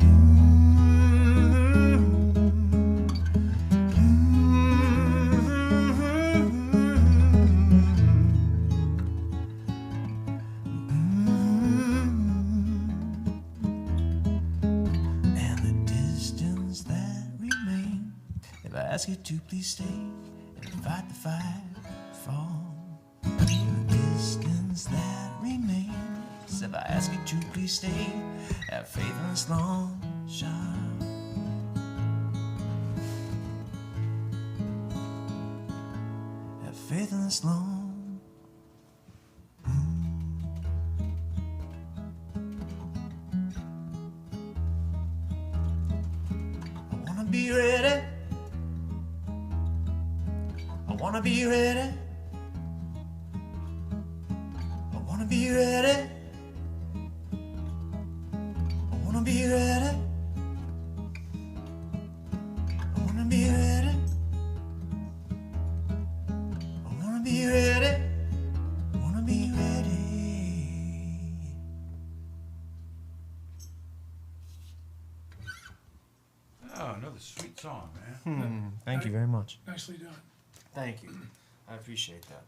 And the distance that remains, if I ask you to please stay and fight the fight from the distance that remains, if I ask you to please stay, have faith in this long shot. Have faith in this long. I wanna be ready. I wanna be ready. I wanna be ready. I wanna be ready. I wanna be ready. I wanna be ready. I wanna be ready. Oh, another sweet song, man. Thank you very much. Nicely done. Thank you. I appreciate that.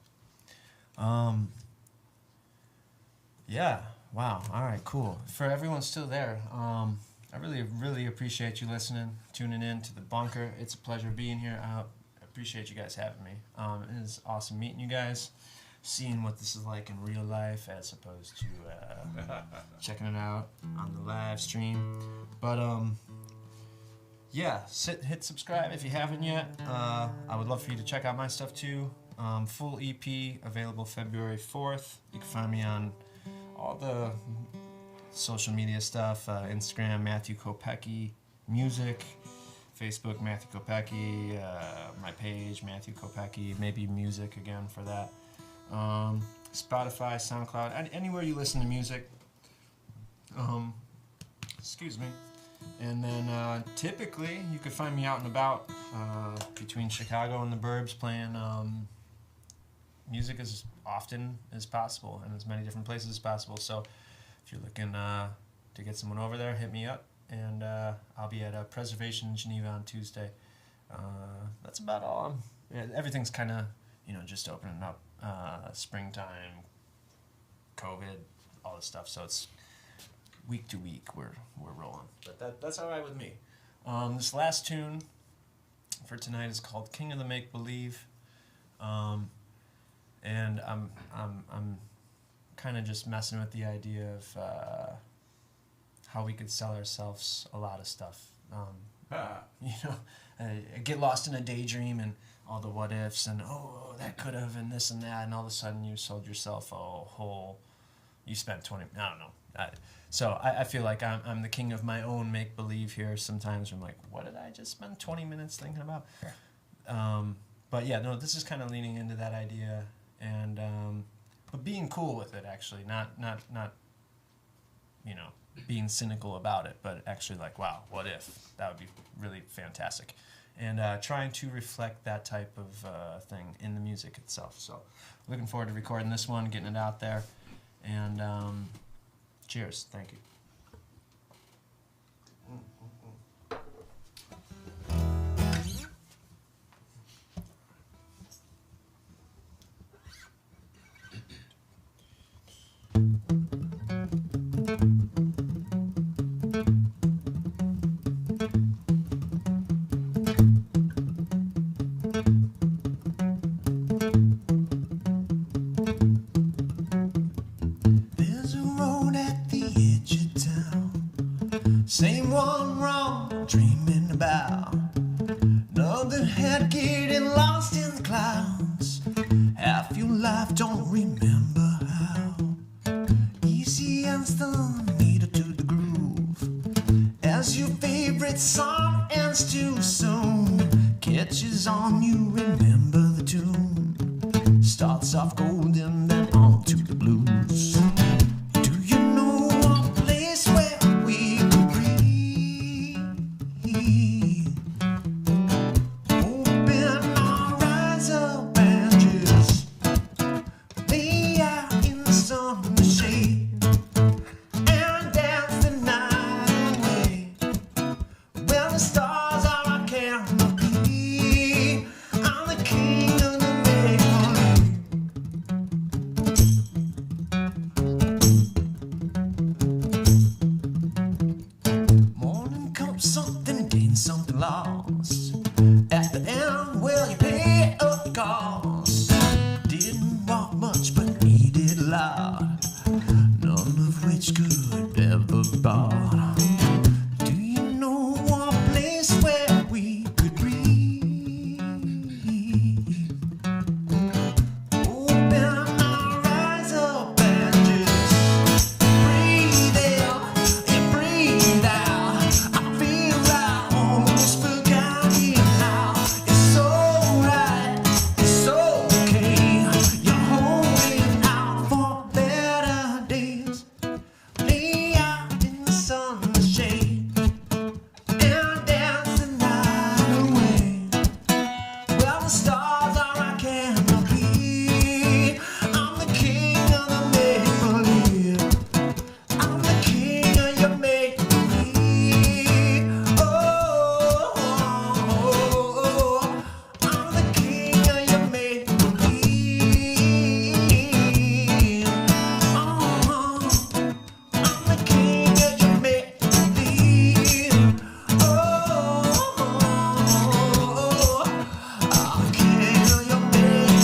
Yeah. Wow. All right. Cool. For everyone still there, I really appreciate you listening, tuning in to the bunker. It's a pleasure being here. I appreciate you guys having me. It is awesome meeting you guys, seeing what this is like in real life as opposed to checking it out on the live stream. But yeah, hit subscribe if you haven't yet. I would love for you to check out my stuff too. Full EP available February 4th. You can find me on all the social media stuff, Instagram, Matthew Kopecky Music, Facebook, Matthew Kopecky, my page, Matthew Kopecky, maybe music again for that. Spotify, SoundCloud, anywhere you listen to music. Excuse me. And then typically you could find me out and about between Chicago and the burbs playing music as often as possible in as many different places as possible. So if you're looking to get someone over there, hit me up, and I'll be at Preservation in Geneva on Tuesday. That's about all. Everything's kind of, just opening up. Springtime, COVID, all this stuff. So it's week to week we're rolling. But that's all right with me. This last tune for tonight is called King of the Make Believe. And I'm kind of just messing with the idea of how we could sell ourselves a lot of stuff. Get lost in a daydream and all the what ifs and that could have and this and that, and all of a sudden you sold yourself you spent 20, I don't know. So I feel like I'm the king of my own make believe here. Sometimes I'm like, what did I just spend 20 minutes thinking about? But yeah, no, this is kind of leaning into that idea, and but being cool with it, actually, not being cynical about it, but actually like, wow, what if? That would be really fantastic. And trying to reflect that type of thing in the music itself. So looking forward to recording this one, getting it out there, and cheers. Thank you. Same one wrong, dreaming about another head getting lost in the clouds. Half your life don't remember. that song ends too soon. Catches on, you remember the tune. Starts off golden, then on to the blues. Do you know a place where we could breathe? Open our eyes up and just lay out in the sun, the shade, and dance the night away. Well, the stars are our canopy. I'm the king of the make-believe. Morning comes something gained, something lost. At the end, well, you pay up the cost. Didn't walk much, but needed a lot. None of which could ever bought. Do you know a place where we could breathe? Open our eyes up and just breathe in and breathe out. I feel I almost forgot it now. It's alright, it's okay. You're holding out for better days. Lay out in the sun, the shade, and dance the night away. Well, the stars are our canopy. I'm the king of the make-believe. I'm the king of your make-believe. Oh, I'm the king of your make-believe. Oh, I'm the king of your make-believe. Oh, I'm the king of your make-believe.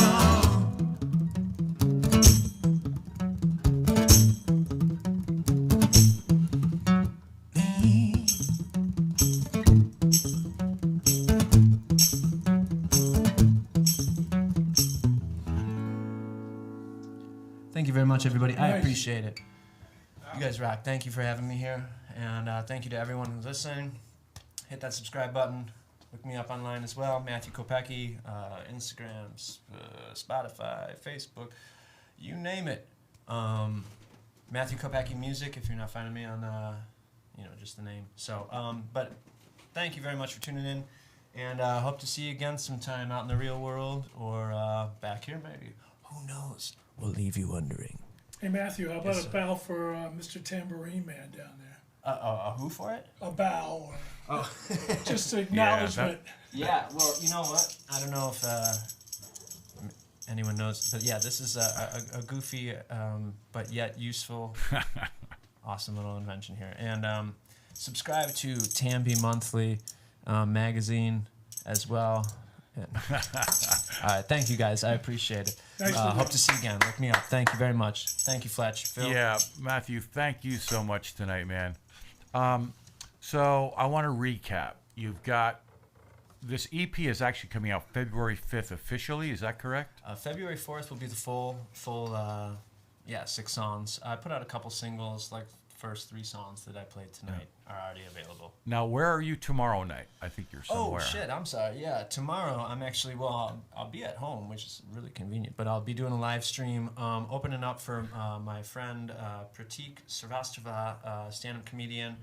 Thank you very much, everybody. I Nice. appreciate it. You guys rock. Thank you for having me here. And thank you to everyone who's listening. Hit that subscribe button. Look me up online as well. Matthew Kopecky, Instagram, Spotify, Facebook, you name it. Matthew Kopecky Music, if you're not finding me on, just the name. So, but thank you very much for tuning in. And hope to see you again sometime out in the real world or back here maybe. Who knows? We'll leave you wondering. Hey, Matthew, how about Yes, a sir. bow for Mr. Tambourine Man down there? Who for it? A bow, or Oh. just acknowledgement. Yeah, well, you know what? I don't know if anyone knows, but yeah, this is a goofy but yet useful, awesome little invention here. And subscribe to Tamby Monthly magazine as well. And, all right, thank you guys. I appreciate it. Thanks for Hope that. to see you again. Look me up. Thank you very much. Thank you, Fletch. Phil. Yeah, Matthew, thank you so much tonight, man. So I want to recap. You've got this EP is actually coming out February 5th officially. Is that correct? February 4th will be the full 6 songs. I put out a couple singles, like first 3 songs that I played tonight are already available. Now, where are you tomorrow night? I think you're somewhere. Oh, shit, I'm sorry. Yeah, tomorrow I'm actually, I'll be at home, which is really convenient, but I'll be doing a live stream, opening up for my friend Pratik Srivastava, stand-up comedian,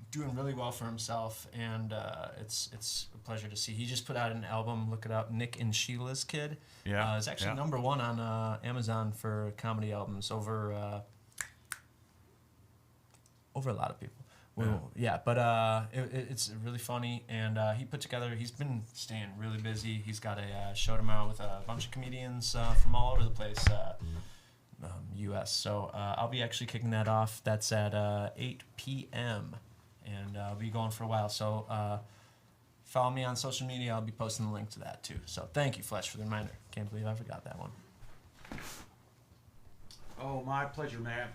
doing really well for himself, and it's a pleasure to see. He just put out an album, look it up, Nick and Sheila's Kid. Yeah. It's actually yeah. #1 on Amazon for comedy albums over a lot of people. Well, yeah, but it's really funny, and he's been staying really busy. He's got a show tomorrow with a bunch of comedians from all over the place, U.S. So I'll be actually kicking that off. That's at 8 p.m., and I'll be going for a while. So follow me on social media. I'll be posting the link to that, too. So thank you, Fletch, for the reminder. Can't believe I forgot that one. Oh, my pleasure, man.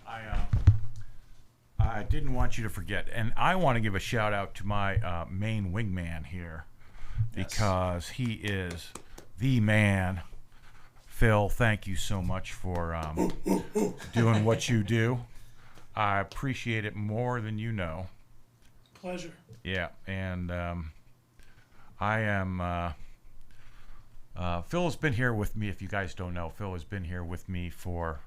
I didn't want you to forget. And I want to give a shout out to my main wingman here because he is the man. Phil, thank you so much for doing what you do. I appreciate it more than you know. Pleasure. Yeah, and I am. Phil has been here with me. If you guys don't know, Phil has been here with me for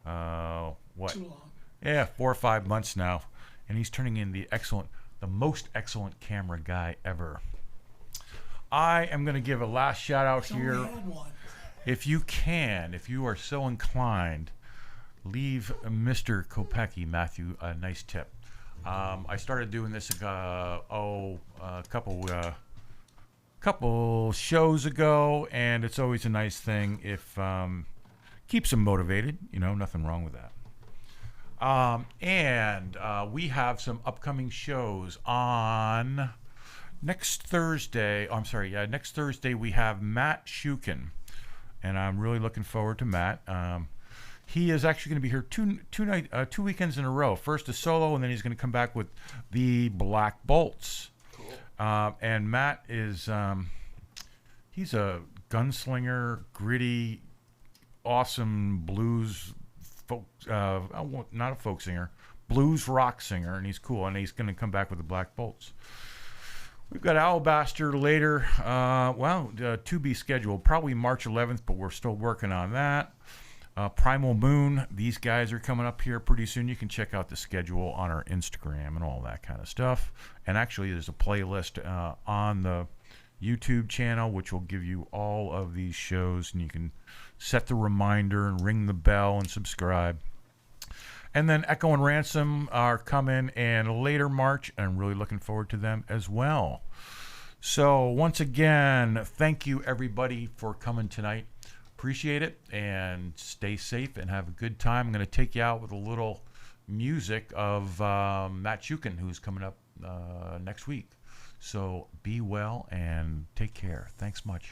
what? Too long. Yeah, 4 or 5 months now, and he's turning in the most excellent camera guy ever. I am going to give a last shout out So here. we had one. If you are so inclined, leave Mr. Kopecky, Matthew, a nice tip. I started doing this a couple shows ago, and it's always a nice thing if keeps them motivated. Nothing wrong with that. And we have some upcoming shows on next Thursday. Next Thursday we have Matt Shukin, and I'm really looking forward to Matt. He is actually going to be here 2 weekends in a row. First a solo, and then he's going to come back with the Black Bolts. Cool. And Matt is he's a gunslinger, gritty, awesome blues folk, not a folk singer, blues rock singer, and he's cool. And he's going to come back with the Black Bolts. We've got Alabaster later. To be scheduled, probably March 11th, but we're still working on that. Primal Moon, these guys are coming up here pretty soon. You can check out the schedule on our Instagram and all that kind of stuff. And actually, there's a playlist on the YouTube channel, which will give you all of these shows, and you can set the reminder and ring the bell and subscribe. And then Echo and Ransom are coming in later March, and I'm really looking forward to them as well. So once again, thank you everybody for coming tonight. Appreciate it, and stay safe and have a good time. I'm going to take you out with a little music of Matt Shukin, who's coming up next week. So be well and take care. Thanks much.